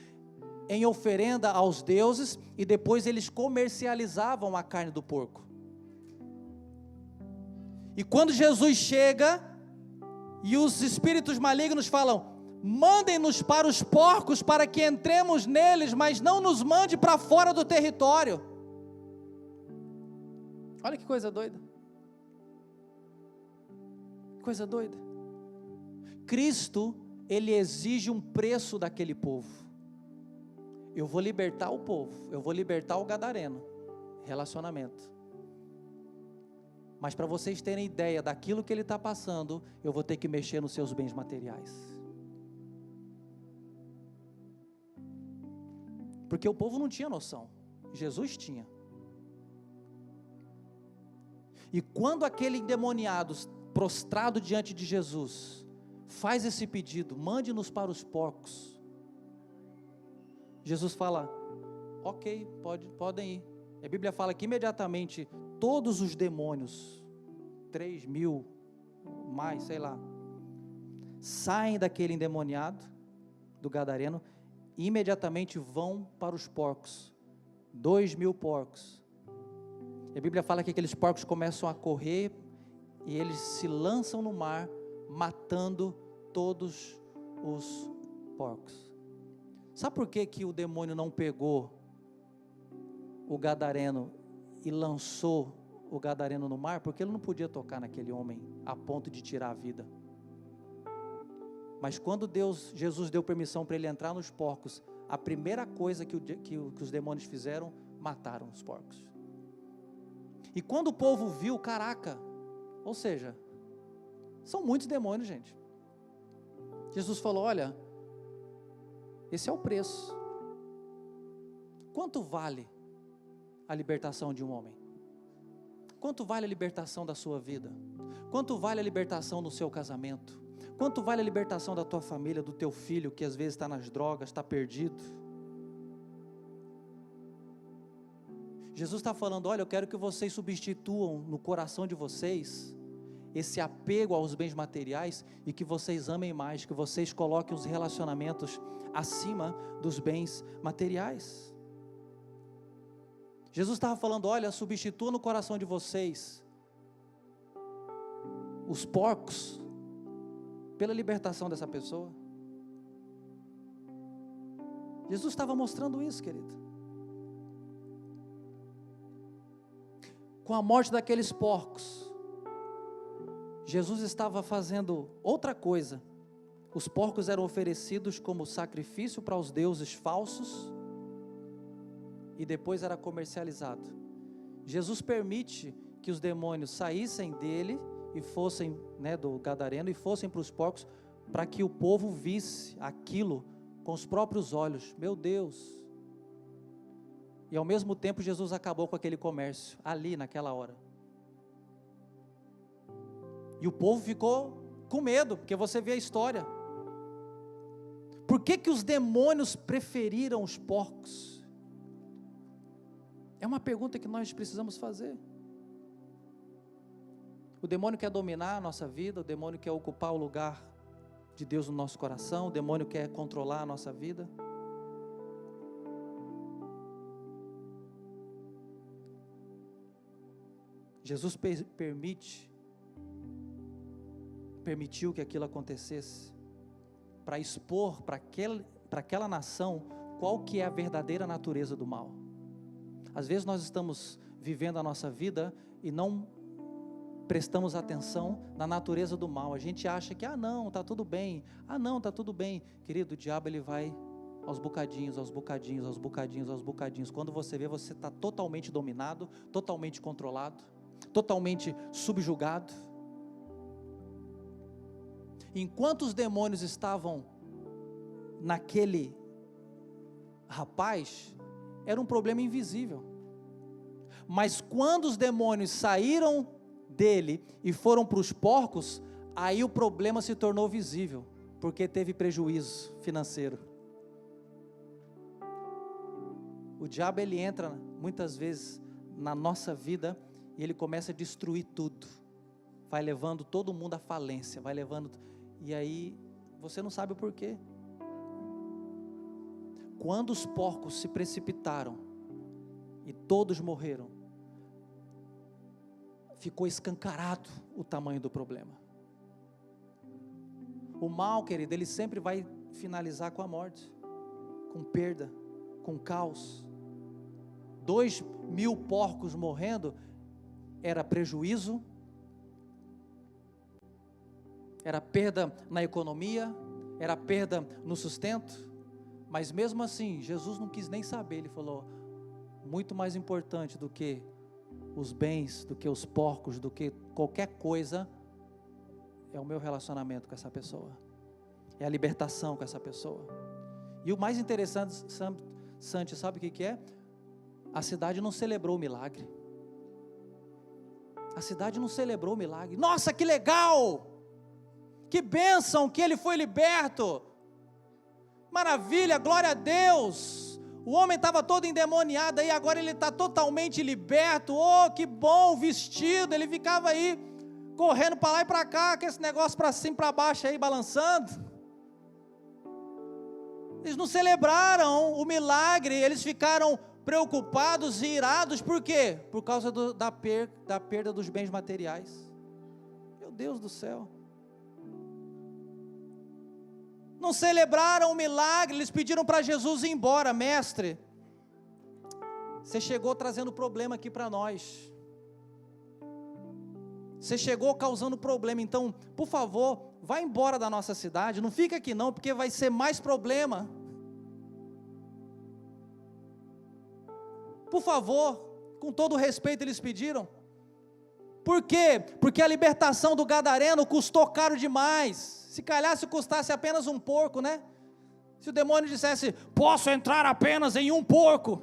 Speaker 1: em oferenda aos deuses, e depois eles comercializavam a carne do porco. E quando Jesus chega, e os espíritos malignos falam: mandem-nos para os porcos para que entremos neles, mas não nos mande para fora do território. Olha que coisa doida. Coisa doida. Cristo, ele exige um preço daquele povo. Eu vou libertar o povo, eu vou libertar o gadareno. Relacionamento. Mas para vocês terem ideia daquilo que ele está passando, eu vou ter que mexer nos seus bens materiais. Porque o povo não tinha noção, Jesus tinha. E quando aquele endemoniado, prostrado diante de Jesus, faz esse pedido: mande-nos para os porcos, Jesus fala: ok, podem ir. A Bíblia fala que imediatamente todos os demônios, 3.000, mais, sei lá, saem daquele endemoniado, do gadareno, e imediatamente vão para os porcos, 2.000 porcos. A Bíblia fala que aqueles porcos começam a correr, e eles se lançam no mar, matando todos os porcos. Sabe por que o demônio não pegou o gadareno e lançou o gadareno no mar? Porque ele não podia tocar naquele homem a ponto de tirar a vida. Mas quando Jesus deu permissão para ele entrar nos porcos, a primeira coisa que os demônios fizeram, mataram os porcos. E quando o povo viu, caraca, ou seja, são muitos demônios, gente. Jesus falou: olha, esse é o preço. Quanto vale a libertação de um homem? Quanto vale a libertação da sua vida? Quanto vale a libertação do seu casamento? Quanto vale a libertação da tua família, do teu filho que às vezes está nas drogas, está perdido? Jesus está falando: olha, eu quero que vocês substituam no coração de vocês esse apego aos bens materiais, e que vocês amem mais, que vocês coloquem os relacionamentos acima dos bens materiais. Jesus estava falando: olha, substitua no coração de vocês os porcos pela libertação dessa pessoa. Jesus estava mostrando isso, querido. Com a morte daqueles porcos, Jesus estava fazendo outra coisa. Os porcos eram oferecidos como sacrifício para os deuses falsos, e depois era comercializado. Jesus permite que os demônios saíssem dele e fossem, do gadareno, e fossem para os porcos, para que o povo visse aquilo com os próprios olhos. Meu Deus! E ao mesmo tempo Jesus acabou com aquele comércio, ali naquela hora. E o povo ficou com medo, porque você vê a história. Por que os demônios preferiram os porcos? É uma pergunta que nós precisamos fazer. O demônio quer dominar a nossa vida, o demônio quer ocupar o lugar de Deus no nosso coração, o demônio quer controlar a nossa vida. Jesus permitiu que aquilo acontecesse, para expor para aquela nação qual que é a verdadeira natureza do mal. Às vezes nós estamos vivendo a nossa vida e não prestamos atenção na natureza do mal. A gente acha que, não, está tudo bem. Não, está tudo bem. Querido, o diabo ele vai aos bocadinhos, aos bocadinhos, aos bocadinhos, aos bocadinhos. Quando você vê, você está totalmente dominado, totalmente controlado, totalmente subjugado. Enquanto os demônios estavam naquele rapaz, era um problema invisível. Mas quando os demônios saíram dele e foram para os porcos, aí o problema se tornou visível, porque teve prejuízo financeiro. O diabo, ele entra muitas vezes na nossa vida e ele começa a destruir tudo, vai levando todo mundo à falência, vai levando, e aí você não sabe o porquê. Quando os porcos se precipitaram e todos morreram, ficou escancarado o tamanho do problema. O mal, querido, ele sempre vai finalizar com a morte, com perda, com caos. 2.000 porcos morrendo, era prejuízo, era perda na economia, era perda no sustento, mas mesmo assim, Jesus não quis nem saber, ele falou, muito mais importante do que os bens, do que os porcos, do que qualquer coisa, é o meu relacionamento com essa pessoa, é a libertação com essa pessoa. E o mais interessante, sabe o que é? A cidade não celebrou o milagre, a cidade não celebrou o milagre. Nossa, que legal, que bênção, que ele foi liberto, maravilha, glória a Deus, o homem estava todo endemoniado aí, agora ele está totalmente liberto, oh que bom, vestido, ele ficava aí, correndo para lá e para cá, com esse negócio para cima e para baixo aí, balançando. Eles não celebraram o milagre, eles ficaram preocupados e irados, por quê? Por causa da perda dos bens materiais. Meu Deus do céu, não celebraram o milagre, eles pediram para Jesus ir embora. Mestre, você chegou trazendo problema aqui para nós, você chegou causando problema, então, por favor, vá embora da nossa cidade, não fica aqui não, porque vai ser mais problema, por favor, com todo respeito eles pediram. Por quê? Porque a libertação do gadareno custou caro demais. Se calhar se custasse apenas um porco, né? Se o demônio dissesse, posso entrar apenas em um porco.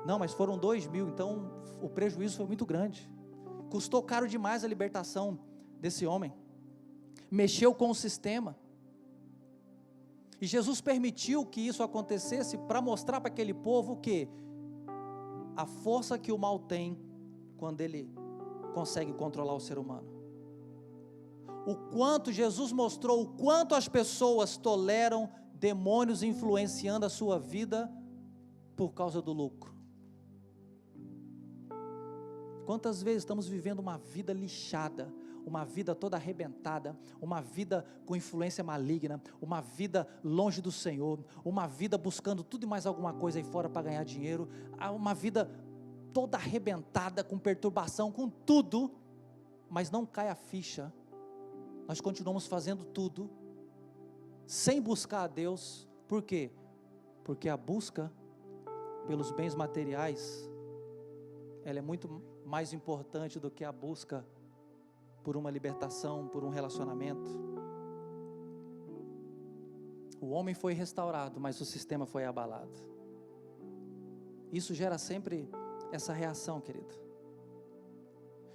Speaker 1: Não, mas foram 2.000, então o prejuízo foi muito grande. Custou caro demais a libertação desse homem. Mexeu com o sistema. E Jesus permitiu que isso acontecesse para mostrar para aquele povo o quê? A força que o mal tem quando ele consegue controlar o ser humano. O quanto Jesus mostrou, o quanto as pessoas toleram demônios influenciando a sua vida por causa do lucro. Quantas vezes estamos vivendo uma vida lixada, uma vida toda arrebentada, uma vida com influência maligna, uma vida longe do Senhor, uma vida buscando tudo e mais alguma coisa aí fora para ganhar dinheiro, uma vida toda arrebentada, com perturbação, com tudo, mas não cai a ficha, nós continuamos fazendo tudo, sem buscar a Deus. Por quê? Porque a busca pelos bens materiais, ela é muito mais importante do que a busca por uma libertação, por um relacionamento. O homem foi restaurado, mas o sistema foi abalado. Isso gera sempre essa reação, querido.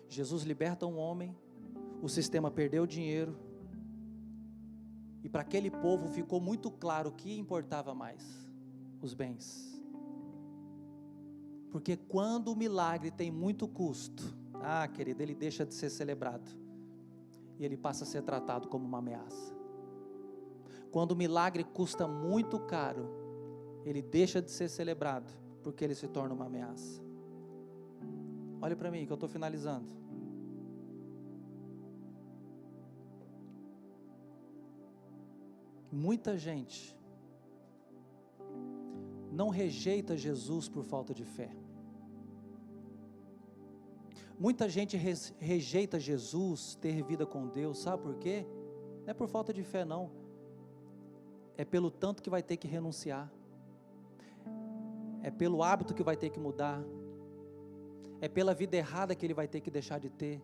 Speaker 1: Jesus liberta um homem, o sistema perdeu dinheiro, e para aquele povo ficou muito claro o que importava mais: os bens. Porque quando o milagre tem muito custo, querido, ele deixa de ser celebrado, e ele passa a ser tratado como uma ameaça. Quando o milagre custa muito caro, ele deixa de ser celebrado, porque ele se torna uma ameaça. Olha para mim que eu estou finalizando. Muita gente não rejeita Jesus por falta de fé. Muita gente rejeita Jesus, ter vida com Deus, sabe por quê? Não é por falta de fé não, é pelo tanto que vai ter que renunciar, é pelo hábito que vai ter que mudar, é pela vida errada que ele vai ter que deixar de ter,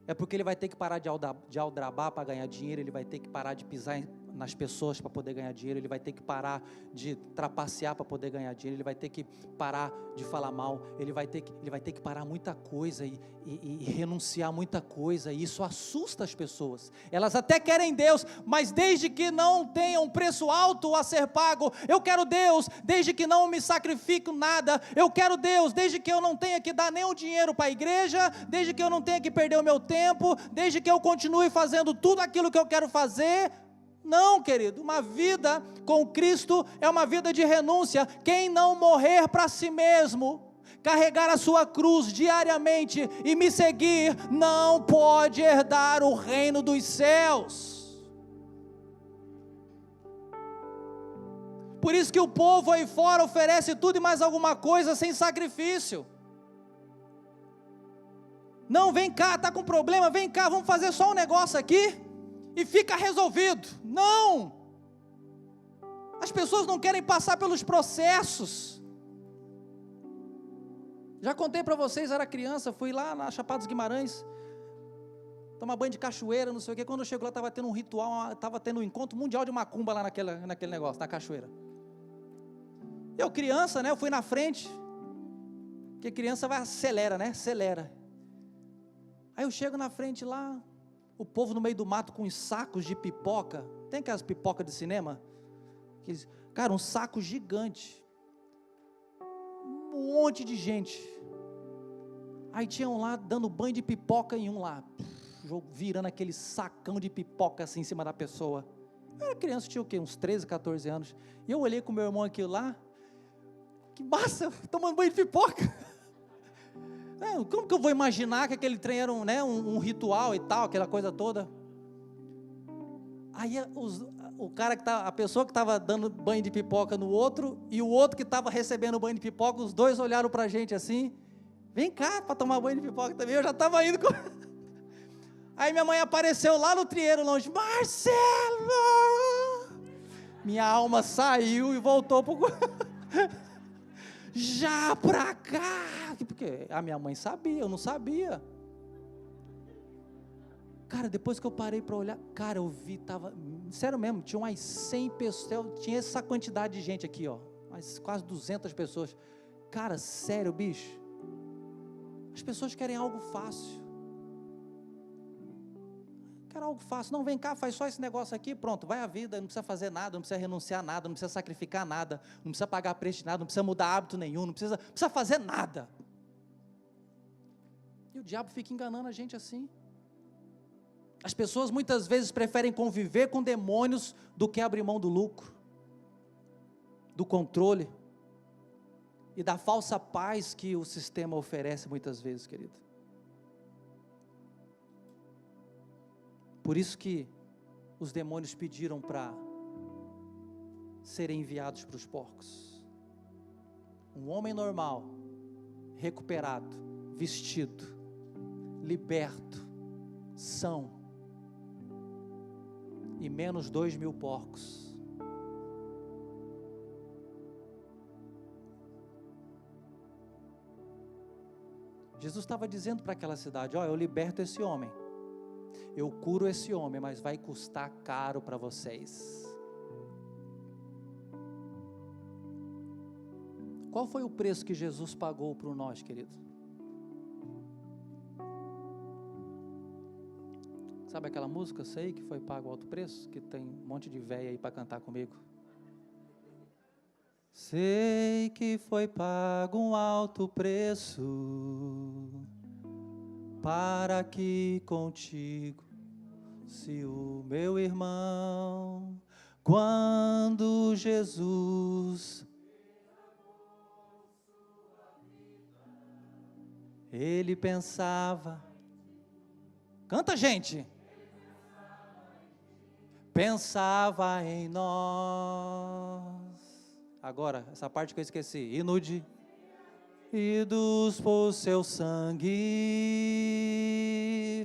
Speaker 1: é porque ele vai ter que parar de aldrabar para ganhar dinheiro, ele vai ter que parar de pisar nas pessoas para poder ganhar dinheiro, ele vai ter que parar de trapacear para poder ganhar dinheiro, ele vai ter que parar de falar mal, ele vai ter que parar muita coisa e renunciar muita coisa, e isso assusta as pessoas. Elas até querem Deus, mas desde que não tenha um preço alto a ser pago, eu quero Deus, desde que não me sacrifico nada, eu quero Deus, desde que eu não tenha que dar nenhum dinheiro para a igreja, desde que eu não tenha que perder o meu tempo, desde que eu continue fazendo tudo aquilo que eu quero fazer. Não, querido, uma vida com Cristo é uma vida de renúncia. Quem não morrer para si mesmo, carregar a sua cruz diariamente e me seguir, não pode herdar o reino dos céus. Por isso que o povo aí fora oferece tudo e mais alguma coisa sem sacrifício. Não, vem cá, está com problema, vem cá, vamos fazer só um negócio aqui e fica resolvido. Não, as pessoas não querem passar pelos processos. Já contei para vocês, era criança, fui lá na Chapada dos Guimarães, tomar banho de cachoeira, não sei o que, quando eu chego lá estava tendo um ritual, estava tendo um encontro mundial de macumba lá naquele negócio, na cachoeira. Eu criança, né, eu fui na frente, porque criança vai, acelera, né, acelera. Aí eu chego na frente lá, o povo no meio do mato com os sacos de pipoca, tem aquelas pipocas de cinema? Cara, um saco gigante, um monte de gente, aí tinha um lá dando banho de pipoca em um lá, virando aquele sacão de pipoca assim em cima da pessoa. Eu era criança, tinha o quê? Uns 13, 14 anos, e eu olhei com meu irmão aqui lá, que massa, tomando banho de pipoca. Como que eu vou imaginar que aquele trem era um ritual e tal, aquela coisa toda? Aí a pessoa que estava dando banho de pipoca no outro, e o outro que estava recebendo banho de pipoca, os dois olharam para a gente assim, vem cá para tomar banho de pipoca também, eu já estava indo. Aí minha mãe apareceu lá no trieiro longe, Marcelo! Minha alma saiu e voltou para já pra cá, porque a minha mãe sabia, eu não sabia. Cara, depois que eu parei para olhar, cara, eu vi, sério mesmo, tinha umas 100 pessoas, tinha essa quantidade de gente aqui, ó, quase 200 pessoas. Cara, sério, bicho, as pessoas querem algo fácil. Quero algo fácil, não, vem cá, faz só esse negócio aqui, pronto, vai a vida, não precisa fazer nada, não precisa renunciar a nada, não precisa sacrificar nada, não precisa pagar preço de nada, não precisa mudar hábito nenhum, não precisa fazer nada. E o diabo fica enganando a gente assim. As pessoas muitas vezes preferem conviver com demônios do que abrir mão do lucro, do controle e da falsa paz que o sistema oferece muitas vezes, querido. Por isso que os demônios pediram para serem enviados para os porcos. Um homem normal, recuperado, vestido, liberto, são, e menos 2.000 porcos. Jesus estava dizendo para aquela cidade, eu liberto esse homem, eu curo esse homem, mas vai custar caro para vocês. Qual foi o preço que Jesus pagou por nós, querido? Sabe aquela música, sei que foi pago alto preço? Que tem um monte de véia aí para cantar comigo. Sei que foi pago um alto preço para que contigo se o meu irmão, quando Jesus ele pensava, canta gente, pensava em nós. Agora, essa parte que eu esqueci, idos por seu sangue.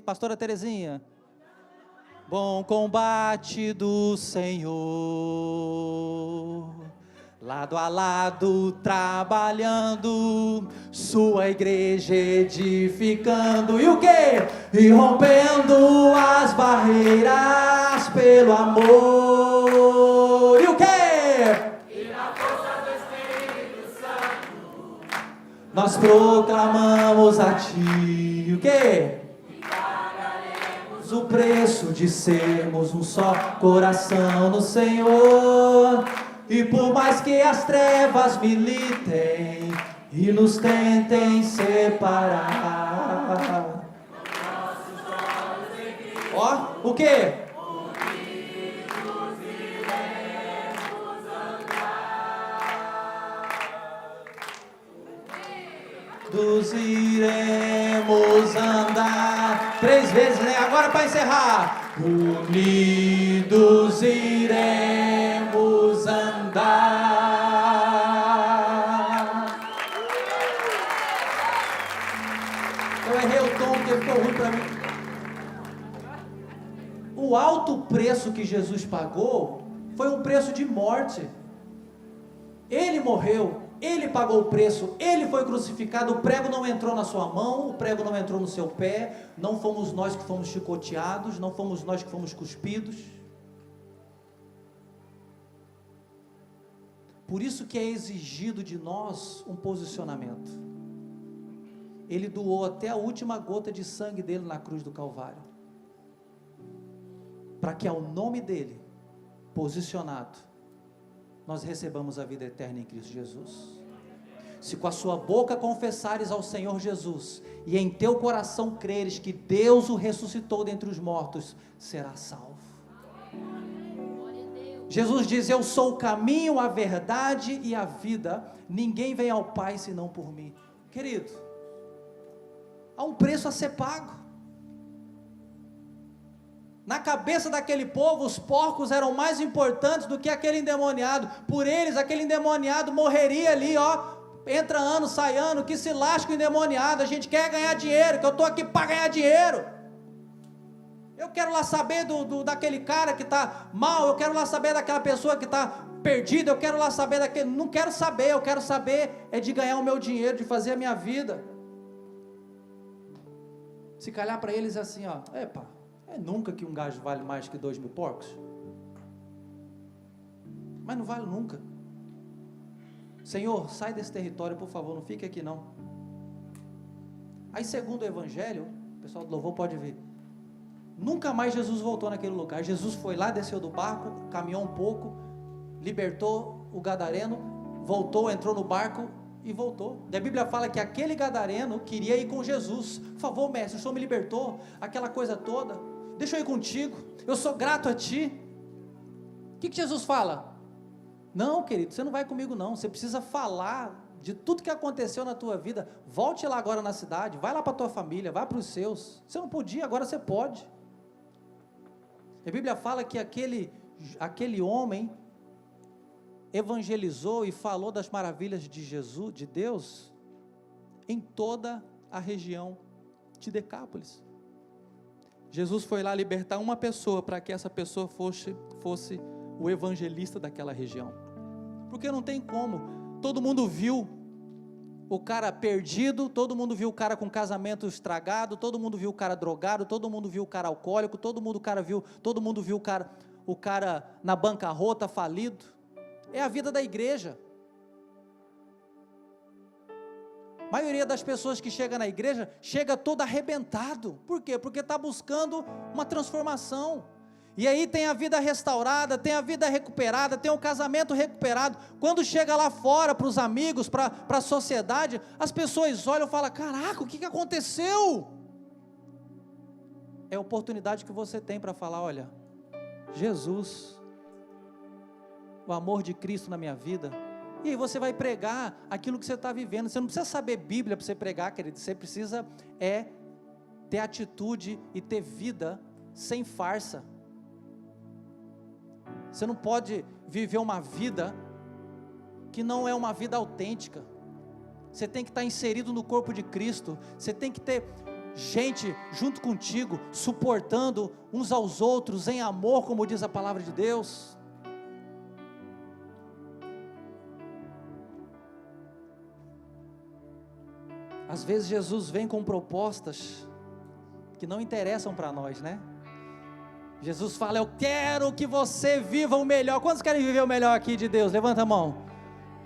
Speaker 1: Pastora Terezinha, bom combate do Senhor, lado a lado trabalhando, sua igreja edificando, e o quê? E rompendo as barreiras pelo amor, e o quê? E na força do Espírito Santo, nós proclamamos a Ti, e o quê? O preço de sermos um só coração no Senhor, e por mais que as trevas militem e nos tentem separar, ó, o quê? Unidos iremos andar, 3 vezes, né? Agora para encerrar. Unidos iremos andar. Eu errei o tom porque ficou ruim para mim. O alto preço que Jesus pagou foi um preço de morte. Ele morreu. Ele pagou o preço, ele foi crucificado, o prego não entrou na sua mão, o prego não entrou no seu pé, não fomos nós que fomos chicoteados, não fomos nós que fomos cuspidos. Por isso que é exigido de nós um posicionamento. Ele doou até a última gota de sangue dele na cruz do Calvário, para que ao nome dele, posicionado, nós recebamos a vida eterna em Cristo Jesus. Se com a sua boca confessares ao Senhor Jesus, e em teu coração creres que Deus o ressuscitou dentre os mortos, serás salvo. Jesus diz: eu sou o caminho, a verdade e a vida, ninguém vem ao Pai senão por mim. Querido, há um preço a ser pago. Na cabeça daquele povo, os porcos eram mais importantes do que aquele endemoniado. Por eles, aquele endemoniado morreria ali, ó. Entra ano, sai ano, que se lasca o endemoniado. A gente quer ganhar dinheiro, que eu estou aqui para ganhar dinheiro. Eu quero lá saber daquele cara que está mal, eu quero lá saber daquela pessoa que está perdida, eu quero lá saber daquele... Não quero saber, eu quero saber é de ganhar o meu dinheiro, de fazer a minha vida. Se calhar para eles é assim, ó, epa, é nunca que um gajo vale mais que 2.000 porcos. Mas não vale nunca. Senhor, sai desse território, por favor, não fique aqui não. Aí, segundo o Evangelho, o pessoal do louvor pode ver, nunca mais Jesus voltou naquele lugar. Jesus foi lá, desceu do barco, caminhou um pouco, libertou o gadareno, voltou, entrou no barco e voltou. E a Bíblia fala que aquele gadareno queria ir com Jesus. Por favor, mestre, o Senhor me libertou, aquela coisa toda, deixa eu ir contigo, eu sou grato a ti. O que Jesus fala? Não, querido, você não vai comigo não, você precisa falar de tudo que aconteceu na tua vida. Volte lá agora na cidade, vai lá para a tua família, vai para os seus. Você não podia, agora você pode. A Bíblia fala que aquele homem evangelizou e falou das maravilhas de Jesus, de Deus, em toda a região de Decápolis. Jesus foi lá libertar uma pessoa, para que essa pessoa fosse o evangelista daquela região. Porque não tem como, todo mundo viu o cara perdido, todo mundo viu o cara com casamento estragado, todo mundo viu o cara drogado, todo mundo viu o cara alcoólico, todo mundo viu o cara na bancarrota, falido. É a vida da igreja. A maioria das pessoas que chega na igreja, chega todo arrebentado. Por quê? Porque está buscando uma transformação. E aí tem a vida restaurada, tem a vida recuperada, tem o casamento recuperado. Quando chega lá fora, para os amigos, para a sociedade, as pessoas olham e falam: caraca, o que aconteceu? É a oportunidade que você tem para falar: olha, Jesus, o amor de Cristo na minha vida. E aí você vai pregar aquilo que você está vivendo. Você não precisa saber Bíblia para você pregar, querido. Você precisa ter atitude e ter vida sem farsa. Você não pode viver uma vida que não é uma vida autêntica. Você tem que estar inserido no corpo de Cristo. Você tem que ter gente junto contigo, suportando uns aos outros em amor, como diz a palavra de Deus. Às vezes Jesus vem com propostas que não interessam para nós, né? Jesus fala: eu quero que você viva o melhor. Quantos querem viver o melhor aqui de Deus? Levanta a mão.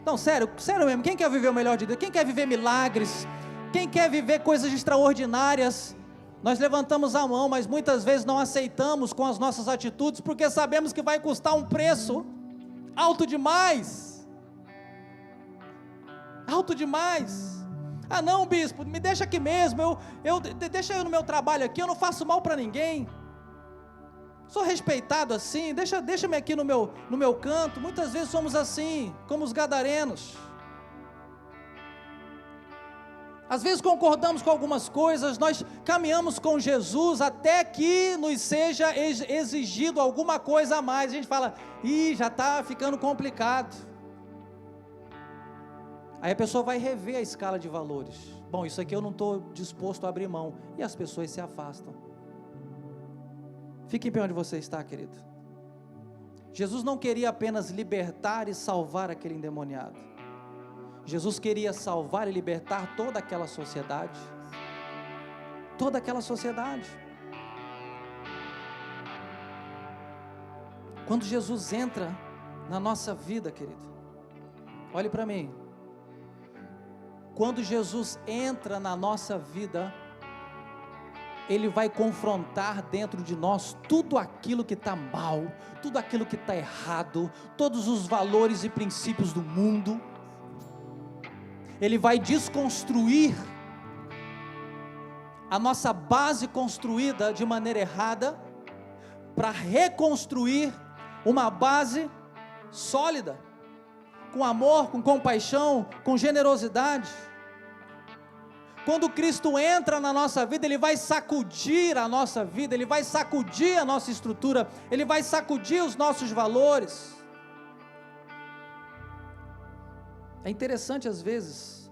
Speaker 1: Não, sério mesmo, quem quer viver o melhor de Deus? Quem quer viver milagres? Quem quer viver coisas extraordinárias? Nós levantamos a mão, mas muitas vezes não aceitamos com as nossas atitudes, porque sabemos que vai custar um preço alto demais. Alto demais. Ah não, bispo, me deixa aqui mesmo, deixa eu no meu trabalho aqui, eu não faço mal para ninguém, sou respeitado assim, deixa-me aqui no meu canto. Muitas vezes somos assim, como os gadarenos. Às vezes concordamos com algumas coisas, nós caminhamos com Jesus até que nos seja exigido alguma coisa a mais. A gente fala: já está ficando complicado. Aí a pessoa vai rever a escala de valores. Bom, isso aqui eu não estou disposto a abrir mão. E as pessoas se afastam. Fique em pé onde você está, querido. Jesus não queria apenas libertar e salvar aquele endemoniado. Jesus queria salvar e libertar toda aquela sociedade. Toda aquela sociedade. Quando Jesus entra na nossa vida, querido, olhe para mim. Quando Jesus entra na nossa vida, Ele vai confrontar dentro de nós tudo aquilo que está mal, tudo aquilo que está errado, todos os valores e princípios do mundo. Ele vai desconstruir a nossa base construída de maneira errada, para reconstruir uma base sólida, com amor, com compaixão, com generosidade. Quando Cristo entra na nossa vida, Ele vai sacudir a nossa vida, Ele vai sacudir a nossa estrutura, Ele vai sacudir os nossos valores. É interessante, às vezes,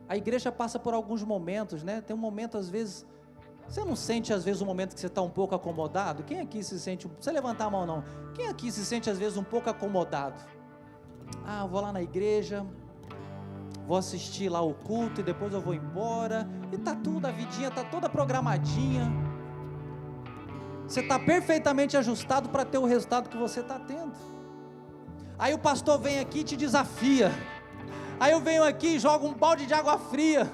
Speaker 1: a igreja passa por alguns momentos, né? Tem um momento, às vezes, você não sente às vezes um momento que você está um pouco acomodado? Quem aqui se sente, não precisa levantar a mão não, quem aqui se sente às vezes um pouco acomodado? Eu vou lá na igreja, vou assistir lá o culto e depois eu vou embora, e está tudo, a vidinha está toda programadinha, você está perfeitamente ajustado para ter o resultado que você está tendo. Aí o pastor vem aqui e te desafia, aí eu venho aqui e jogo um balde de água fria,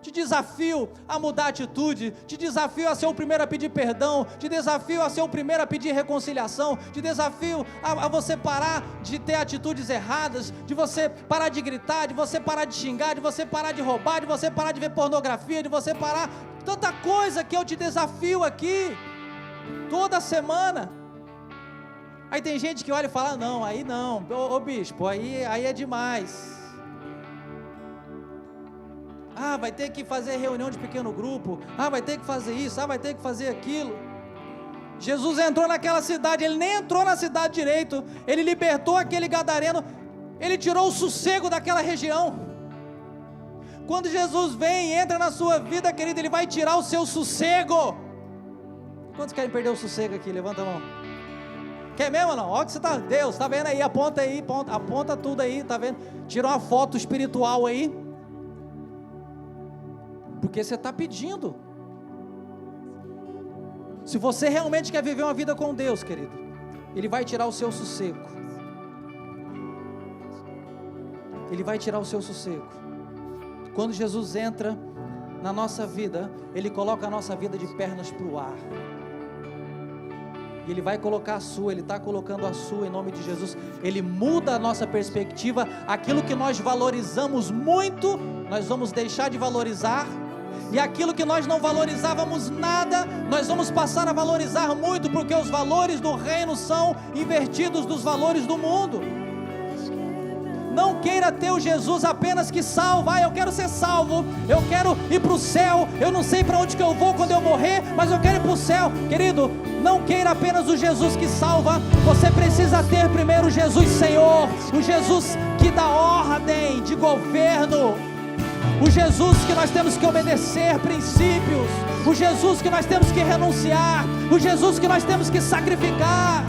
Speaker 1: te desafio a mudar a atitude, te desafio a ser o primeiro a pedir perdão, te desafio a ser o primeiro a pedir reconciliação, te desafio a você parar de ter atitudes erradas, de você parar de gritar, de você parar de xingar, de você parar de roubar, de você parar de ver pornografia, de você parar, tanta coisa que eu te desafio aqui, toda semana. Aí tem gente que olha e fala: não, aí não, ô bispo, aí é demais. Vai ter que fazer reunião de pequeno grupo, vai ter que fazer isso, vai ter que fazer aquilo. Jesus entrou naquela cidade, Ele nem entrou na cidade direito, Ele libertou aquele gadareno, Ele tirou o sossego daquela região. Quando Jesus vem e entra na sua vida, querido, Ele vai tirar o seu sossego. Quantos querem perder o sossego aqui? Levanta a mão. Quer mesmo ou não? Olha que você está, Deus, está vendo aí, aponta tudo aí, está vendo? Tira uma foto espiritual aí, porque você está pedindo. Se você realmente quer viver uma vida com Deus, querido, Ele vai tirar o seu sossego. Ele vai tirar o seu sossego. Quando Jesus entra na nossa vida, Ele coloca a nossa vida de pernas para o ar. E Ele vai colocar a sua, Ele está colocando a sua em nome de Jesus. Ele muda a nossa perspectiva. Aquilo que nós valorizamos muito, nós vamos deixar de valorizar. E aquilo que nós não valorizávamos nada, nós vamos passar a valorizar muito, porque os valores do reino são invertidos dos valores do mundo. Não queira ter o Jesus apenas que salva. Eu quero ser salvo, eu quero ir para o céu, eu não sei para onde que eu vou quando eu morrer, mas eu quero ir para o céu. Querido, não queira apenas o Jesus que salva, você precisa ter primeiro o Jesus Senhor, o Jesus que dá ordem de governo. O Jesus que nós temos que obedecer princípios, o Jesus que nós temos que renunciar, o Jesus que nós temos que sacrificar.